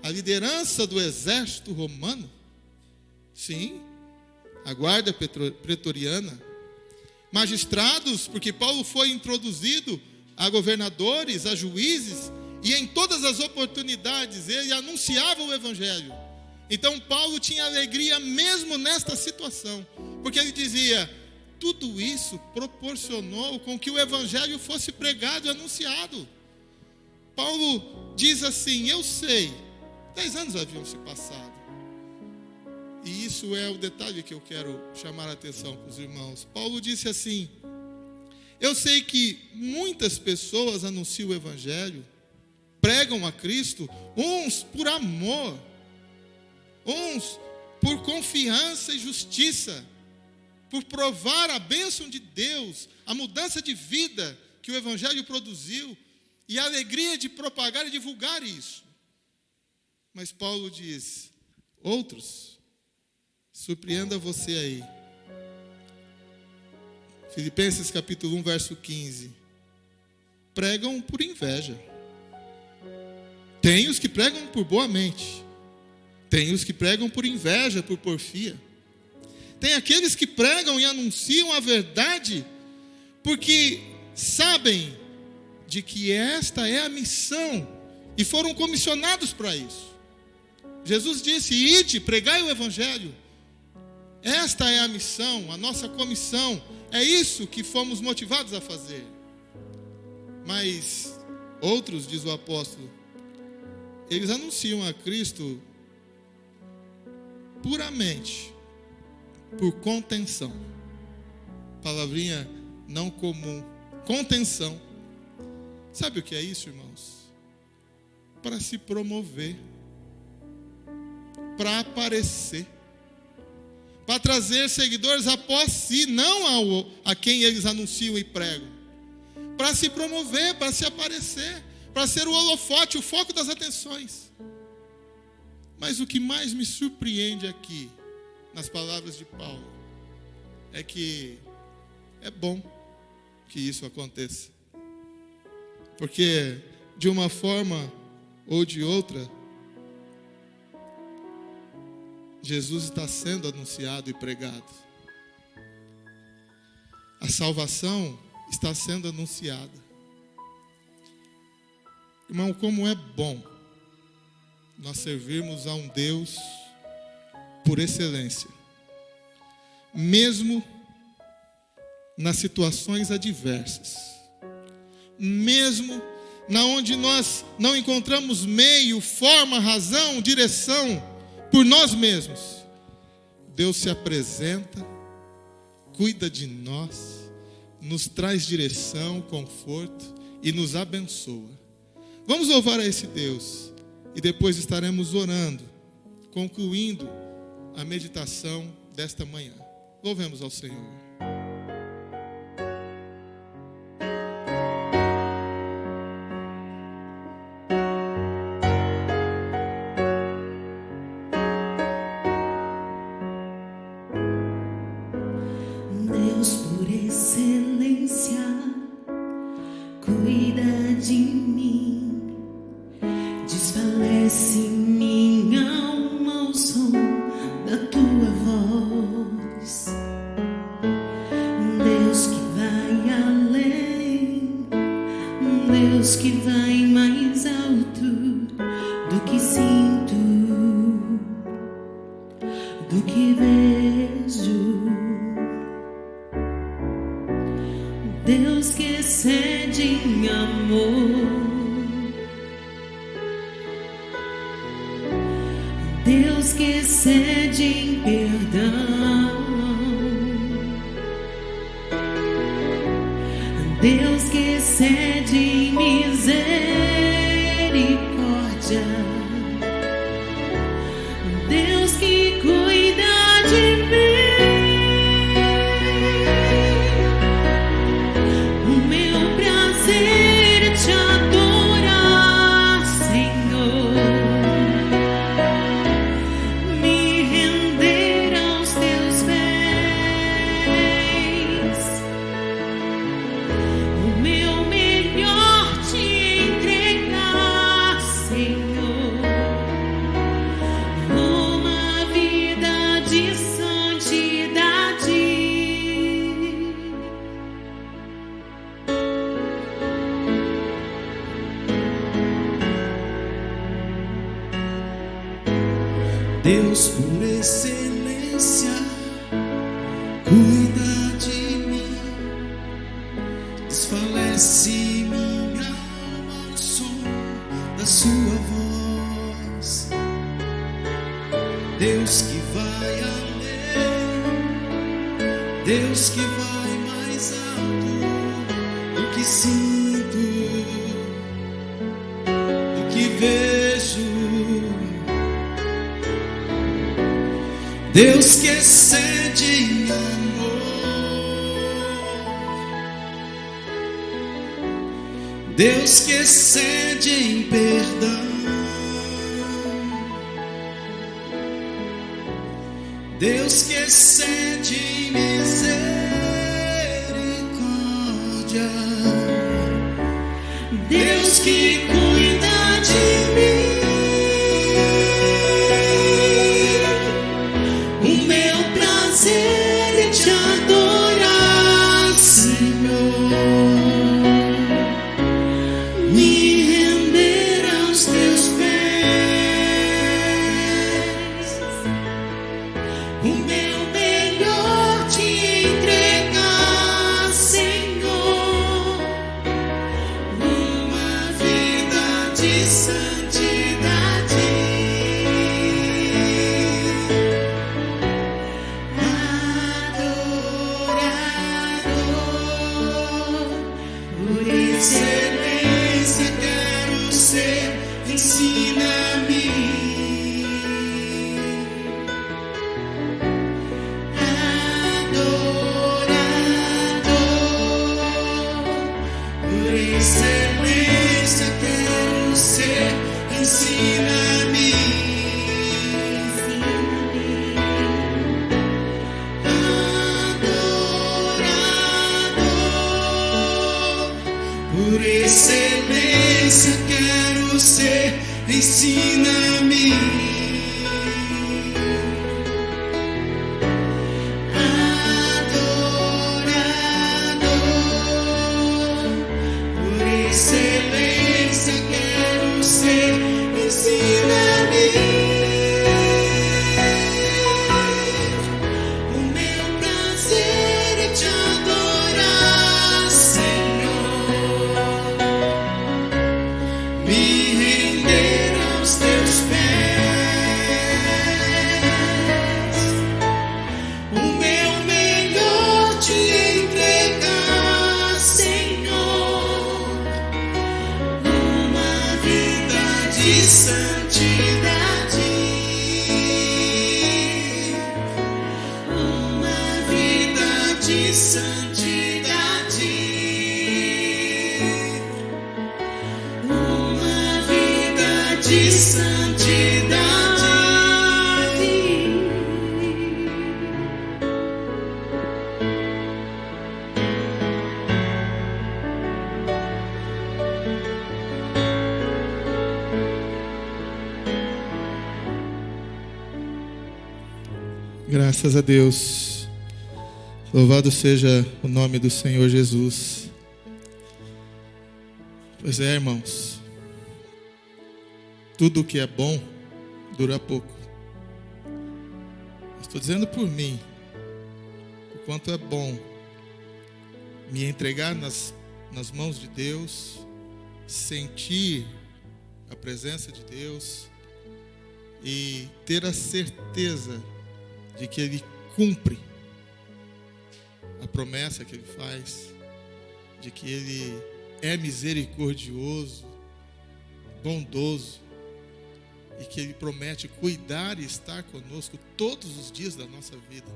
A liderança do exército romano, sim, a guarda pretoriana, magistrados, porque Paulo foi introduzido a governadores, a juízes, e em todas as oportunidades ele anunciava o evangelho. Então Paulo tinha alegria mesmo nesta situação, porque ele dizia, tudo isso proporcionou com que o evangelho fosse pregado e anunciado. Paulo diz assim, eu sei, 10 anos haviam se passado, e isso é o detalhe que eu quero chamar a atenção para os irmãos. Paulo disse assim, eu sei que muitas pessoas anunciam o evangelho, pregam a Cristo, uns por amor, uns por confiança e justiça, por provar a bênção de Deus, a mudança de vida que o evangelho produziu, e a alegria de propagar e divulgar isso. Mas Paulo diz, outros, surpreenda você aí. Filipenses capítulo 1, verso 15. Pregam por inveja. Tem os que pregam por boa mente. Tem os que pregam por inveja, por porfia. Tem aqueles que pregam e anunciam a verdade porque sabem de que esta é a missão e foram comissionados para isso. Jesus disse, ide, pregai o evangelho. Esta é a missão, a nossa comissão. É isso que fomos motivados a fazer. Mas outros, diz o apóstolo, eles anunciam a Cristo puramente por contenção. Palavrinha não comum. Contenção. Sabe o que é isso, irmãos? Para se promover, para aparecer, para trazer seguidores após si, não a quem eles anunciam e pregam, para se promover, para se aparecer, para ser o holofote, o foco das atenções. Mas o que mais me surpreende aqui, nas palavras de Paulo, é que é bom que isso aconteça, porque de uma forma ou de outra, Jesus está sendo anunciado e pregado. A salvação está sendo anunciada. Irmão, como é bom nós servirmos a um Deus por excelência, mesmo nas situações adversas, mesmo na onde nós não encontramos meio, forma, razão, direção por nós mesmos. Deus se apresenta, cuida de nós, nos traz direção, conforto e nos abençoa. Vamos louvar a esse Deus e depois estaremos orando, concluindo a meditação desta manhã. Louvemos ao Senhor. Deus por excelência cuida de mim, desfalece minha alma ao som da tua voz. Deus que vai além, Deus que vai mais alto do que sinto, do que vejo. Deus que excede em amor, Deus que excede em perdão, Deus que excede em misericórdia, Deus que cuida de mim. Te adorar, Senhor, me render aos teus pés, o meu melhor te entregar, Senhor, uma vida de santidade. Deus por excelência cuida de mim, desfalece minha alma ao som da sua voz. Deus que vai além, Deus que vai mais alto do que sinto, do que vejo. Deus que excede em amor, Deus que excede em perdão, Deus que excede em misericórdia, Deus que cuida de mim. Te adorar, Senhor, me render aos teus pés, o meu melhor te entregar, Senhor, uma vida de santidade. Excelência quero ser, ensina-me. Adorador, por excelência quero ser, ensina-me. Por excelência quero ser, ensina-me. Adorador, por excelência quero ser, ensina-me. O meu prazer é te adorar, Senhor, me render aos teus pés. santidade, uma vida de santidade. Graças a Deus. Louvado seja o nome do Senhor Jesus. Pois é, irmãos, tudo que é bom dura pouco. Estou dizendo por mim, o quanto é bom me entregar nas mãos de Deus, sentir a presença de Deus e ter a certeza de que Ele cumpre a promessa que Ele faz, de que Ele é misericordioso, bondoso, e que Ele promete cuidar e estar conosco todos os dias da nossa vida,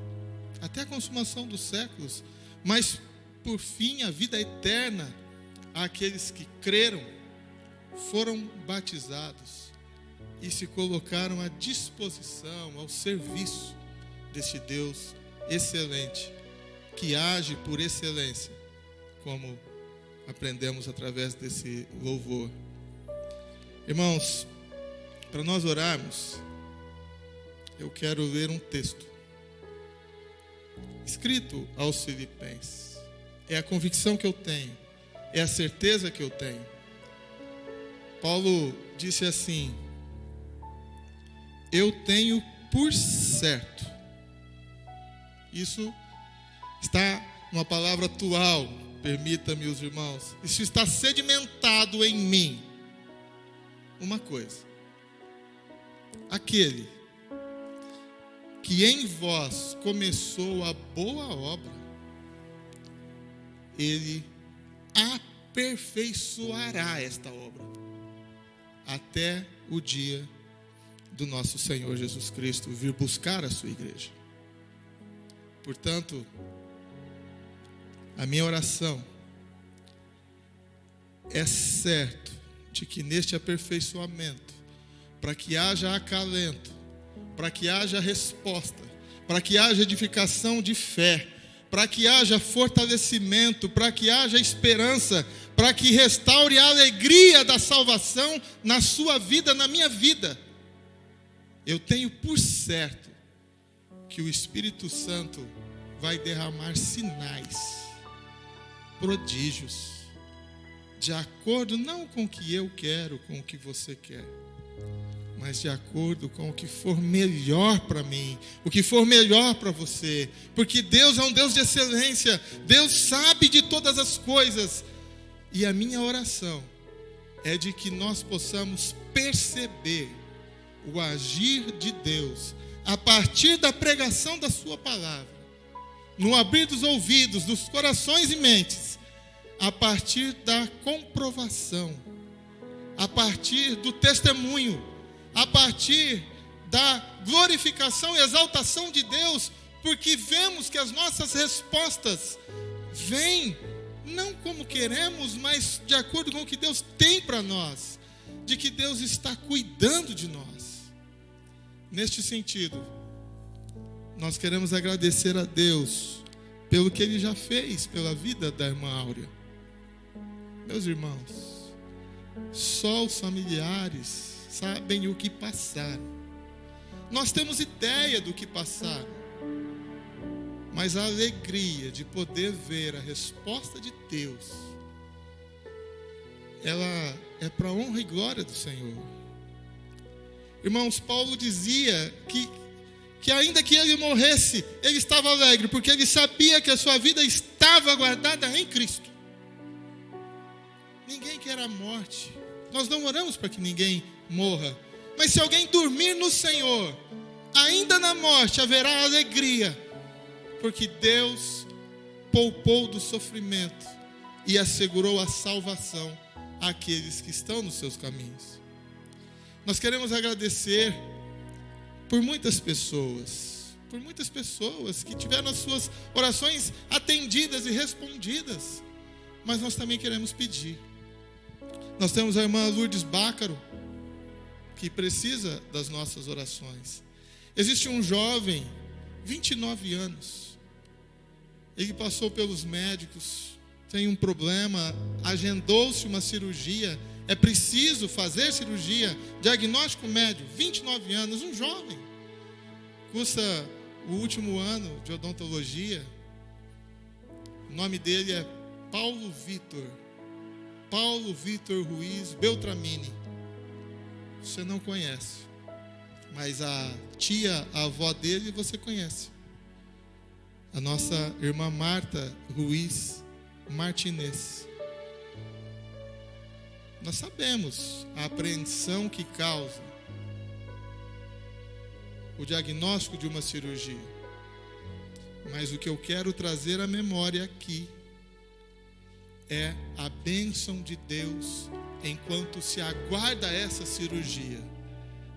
até a consumação dos séculos, mas por fim a vida eterna àqueles que creram, foram batizados e se colocaram à disposição, ao serviço deste Deus excelente, que age por excelência, como aprendemos através desse louvor. Irmãos, para nós orarmos, eu quero ler um texto escrito aos Filipenses. É a convicção que eu tenho, é a certeza que eu tenho. Paulo disse assim: eu tenho por certo. Isso está uma palavra atual, permita-me os irmãos. Isso está sedimentado em mim. Uma coisa: aquele que em vós começou a boa obra, ele aperfeiçoará esta obra até o dia do nosso Senhor Jesus Cristo vir buscar a sua igreja. Portanto, a minha oração é certo de que neste aperfeiçoamento, para que haja acalento, para que haja resposta, para que haja edificação de fé, para que haja fortalecimento, para que haja esperança, para que restaure a alegria da salvação na sua vida, na minha vida, eu tenho por certo que o Espírito Santo vai derramar sinais, prodígios, de acordo não com o que eu quero, com o que você quer, mas de acordo com o que for melhor para mim, o que for melhor para você, porque Deus é um Deus de excelência, Deus sabe de todas as coisas, e a minha oração é de que nós possamos perceber o agir de Deus a partir da pregação da sua palavra, no abrir dos ouvidos, dos corações e mentes, a partir da comprovação, a partir do testemunho, a partir da glorificação e exaltação de Deus, porque vemos que as nossas respostas vêm não como queremos, mas de acordo com o que Deus tem para nós, de que Deus está cuidando de nós. Neste sentido, nós queremos agradecer a Deus pelo que Ele já fez pela vida da irmã Áurea. Meus irmãos, só os familiares sabem o que passaram. Nós temos ideia do que passaram, mas a alegria de poder ver a resposta de Deus, ela é para a honra e glória do Senhor. Irmãos, Paulo dizia que ainda que ele morresse, ele estava alegre, porque ele sabia que a sua vida estava guardada em Cristo. Ninguém quer a morte. Nós não oramos para que ninguém morra. Mas se alguém dormir no Senhor, ainda na morte haverá alegria, porque Deus poupou do sofrimento e assegurou a salvação àqueles que estão nos seus caminhos. Nós queremos agradecer por muitas pessoas, por muitas pessoas que tiveram as suas orações atendidas e respondidas. Mas nós também queremos pedir. Nós temos a irmã Lourdes Bácaro, que precisa das nossas orações. Existe um jovem, 29 anos. Ele passou pelos médicos, tem um problema, agendou-se uma cirurgia, é preciso fazer cirurgia, diagnóstico médio, 29 anos, um jovem. Cursa o último ano de odontologia. O nome dele é Paulo Vitor Ruiz Beltramini. Você não conhece, mas a avó dele você conhece. A nossa irmã Marta Ruiz Martinez. Nós sabemos a apreensão que causa o diagnóstico de uma cirurgia. Mas o que eu quero trazer à memória aqui é a bênção de Deus enquanto se aguarda essa cirurgia.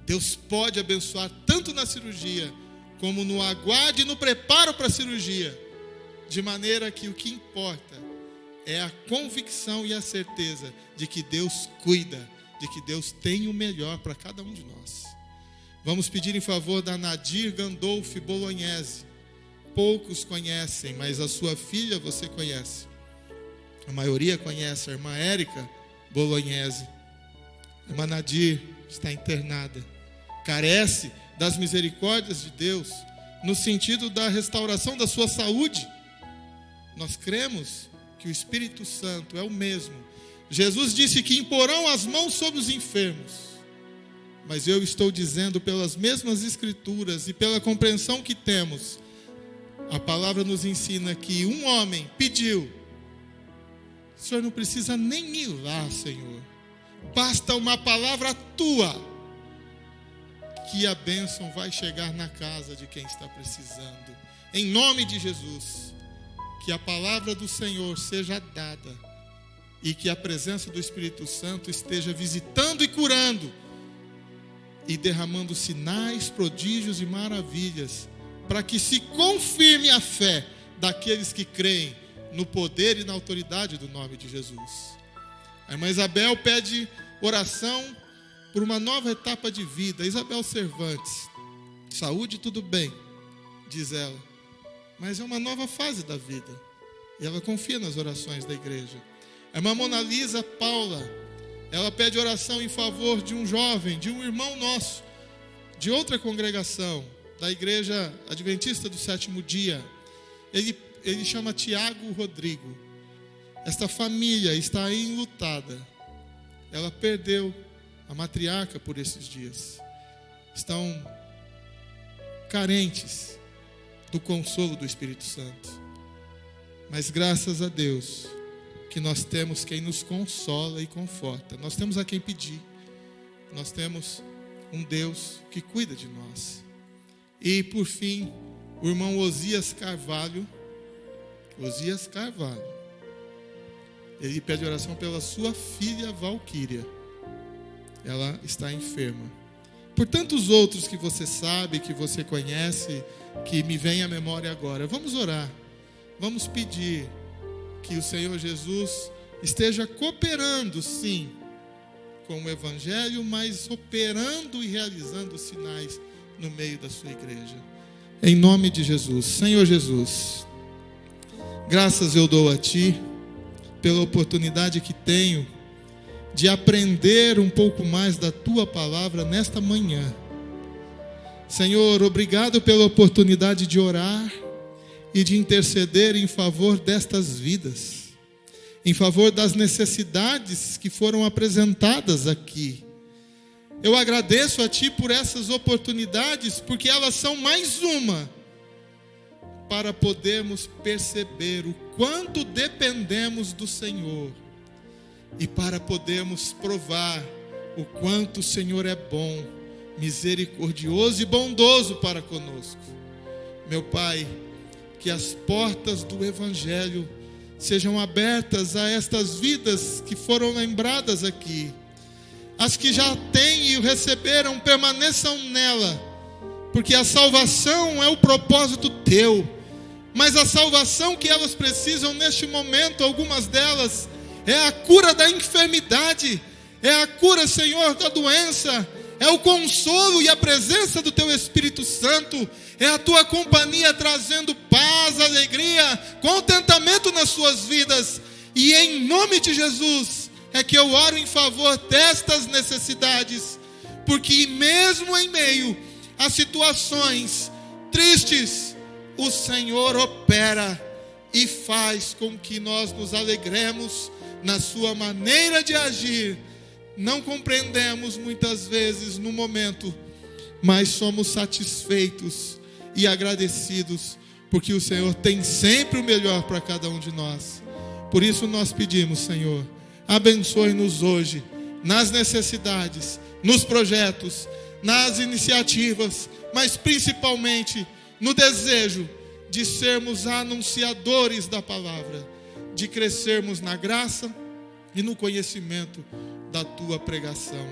Deus pode abençoar tanto na cirurgia como no aguardo e no preparo para a cirurgia, de maneira que o que importa é a convicção e a certeza de que Deus cuida, de que Deus tem o melhor para cada um de nós. Vamos pedir em favor da Nadir Gandolfi Bolognese. Poucos conhecem, mas a sua filha você conhece. A maioria conhece a irmã Érica Bolognese. A irmã Nadir está internada. Carece das misericórdias de Deus, no sentido da restauração da sua saúde. Nós cremos que o Espírito Santo é o mesmo. Jesus disse que imporão as mãos sobre os enfermos. Mas eu estou dizendo pelas mesmas escrituras e pela compreensão que temos, a palavra nos ensina que um homem pediu: o Senhor não precisa nem ir lá, Senhor. Basta uma palavra tua, que a bênção vai chegar na casa de quem está precisando. Em nome de Jesus, que a palavra do Senhor seja dada e que a presença do Espírito Santo esteja visitando e curando e derramando sinais, prodígios e maravilhas, para que se confirme a fé daqueles que creem no poder e na autoridade do nome de Jesus. A irmã Isabel pede oração por uma nova etapa de vida. Isabel Cervantes, saúde tudo bem, diz ela, mas é uma nova fase da vida, e ela confia nas orações da igreja. A irmã Mona Lisa Paula, ela pede oração em favor de um jovem, de um irmão nosso, de outra congregação, da igreja adventista do sétimo dia. Ele chama Tiago Rodrigo. Esta família está enlutada. Ela perdeu a matriarca por esses dias. Estão carentes do consolo do Espírito Santo. Mas graças a Deus que nós temos quem nos consola e conforta. Nós temos a quem pedir. Nós temos um Deus que cuida de nós. E por fim, o irmão Osias Carvalho, ele pede oração pela sua filha Valquíria. Ela está enferma. Por tantos outros que você sabe, que você conhece, que me vem à memória agora. Vamos orar. Vamos pedir que o Senhor Jesus esteja cooperando, sim, com o Evangelho, mas operando e realizando sinais no meio da sua igreja. Em nome de Jesus. Senhor Jesus, graças eu dou a Ti pela oportunidade que tenho de aprender um pouco mais da Tua palavra nesta manhã. Senhor, obrigado pela oportunidade de orar e de interceder em favor destas vidas, em favor das necessidades que foram apresentadas aqui. Eu agradeço a Ti por essas oportunidades, porque elas são mais uma para podermos perceber o quanto dependemos do Senhor e para podermos provar o quanto o Senhor é bom, misericordioso e bondoso para conosco. Meu Pai, que as portas do Evangelho sejam abertas a estas vidas que foram lembradas aqui. As que já têm e o receberam, permaneçam nela, porque a salvação é o propósito teu. Mas a salvação que elas precisam neste momento, algumas delas, é a cura da enfermidade, é a cura, Senhor, da doença, é o consolo e a presença do Teu Espírito Santo, é a Tua companhia trazendo paz, alegria, contentamento nas suas vidas. E em nome de Jesus é que eu oro em favor destas necessidades, porque mesmo em meio a situações tristes, o Senhor opera e faz com que nós nos alegremos na sua maneira de agir. Não compreendemos muitas vezes no momento, mas somos satisfeitos e agradecidos, porque o Senhor tem sempre o melhor para cada um de nós. Por isso nós pedimos, Senhor, abençoe-nos hoje, nas necessidades, nos projetos, nas iniciativas, mas principalmente no desejo de sermos anunciadores da palavra, de crescermos na graça e no conhecimento da Tua pregação,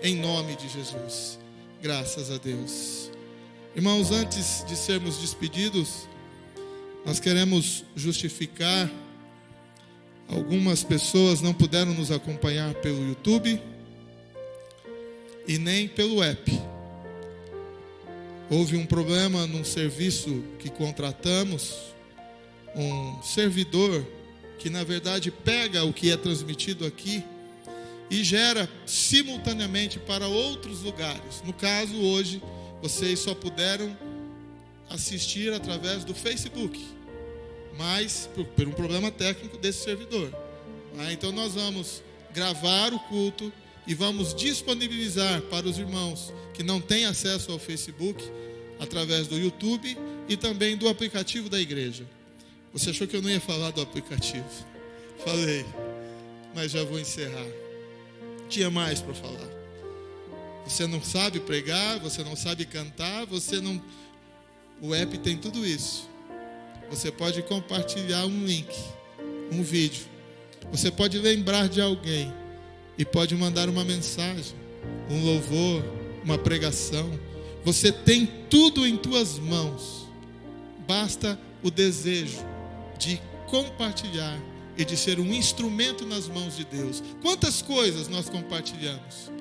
em nome de Jesus. Graças a Deus. Irmãos, antes de sermos despedidos, nós queremos justificar. Algumas pessoas não puderam nos acompanhar pelo YouTube e nem pelo app. Houve um problema num serviço que contratamos, um servidor que na verdade pega o que é transmitido aqui e gera simultaneamente para outros lugares. No caso, hoje, vocês só puderam assistir através do Facebook, mas por um problema técnico desse servidor. Então nós vamos gravar o culto e vamos disponibilizar para os irmãos que não têm acesso ao Facebook, através do YouTube e também do aplicativo da igreja. Você achou que eu não ia falar do aplicativo? Falei, mas já vou encerrar. Tinha mais para falar. Você não sabe pregar, você não sabe cantar, o app tem tudo isso. Você pode compartilhar um link, um vídeo. Você pode lembrar de alguém e pode mandar uma mensagem, um louvor, uma pregação. Você tem tudo em tuas mãos. Basta o desejo de compartilhar e de ser um instrumento nas mãos de Deus. Quantas coisas nós compartilhamos?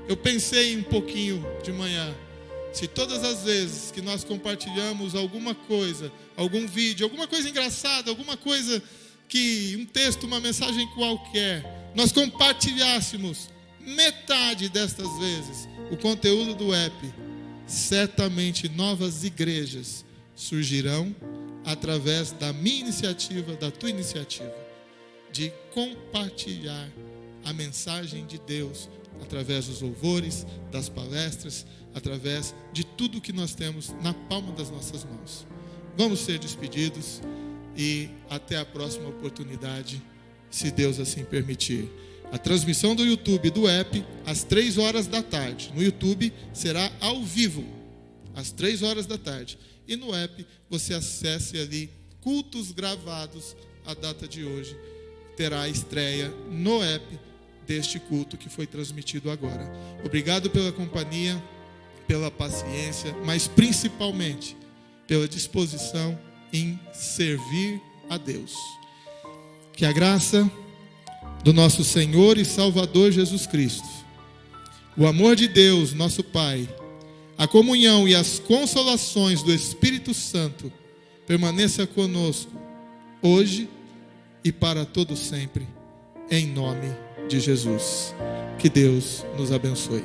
Eu pensei um pouquinho de manhã. Se todas as vezes que nós compartilhamos alguma coisa, algum vídeo, alguma coisa engraçada, alguma coisa um texto, uma mensagem qualquer, nós compartilhássemos metade destas vezes o conteúdo do app, certamente novas igrejas surgirão através da minha iniciativa, da tua iniciativa, de compartilhar a mensagem de Deus através dos louvores, das palestras, através de tudo que nós temos na palma das nossas mãos. Vamos ser despedidos e até a próxima oportunidade, se Deus assim permitir. A transmissão do YouTube, do app, às 3 horas da tarde. No YouTube será ao vivo, às 3 horas da tarde. E no app você acesse ali cultos gravados. A data de hoje terá a estreia no app deste culto que foi transmitido agora. Obrigado pela companhia, pela paciência, mas principalmente pela disposição em servir a Deus. Que a graça do nosso Senhor e Salvador Jesus Cristo, o amor de Deus, nosso Pai, a comunhão e as consolações do Espírito Santo permaneça conosco hoje e para todo sempre, em nome de Jesus. Que Deus nos abençoe.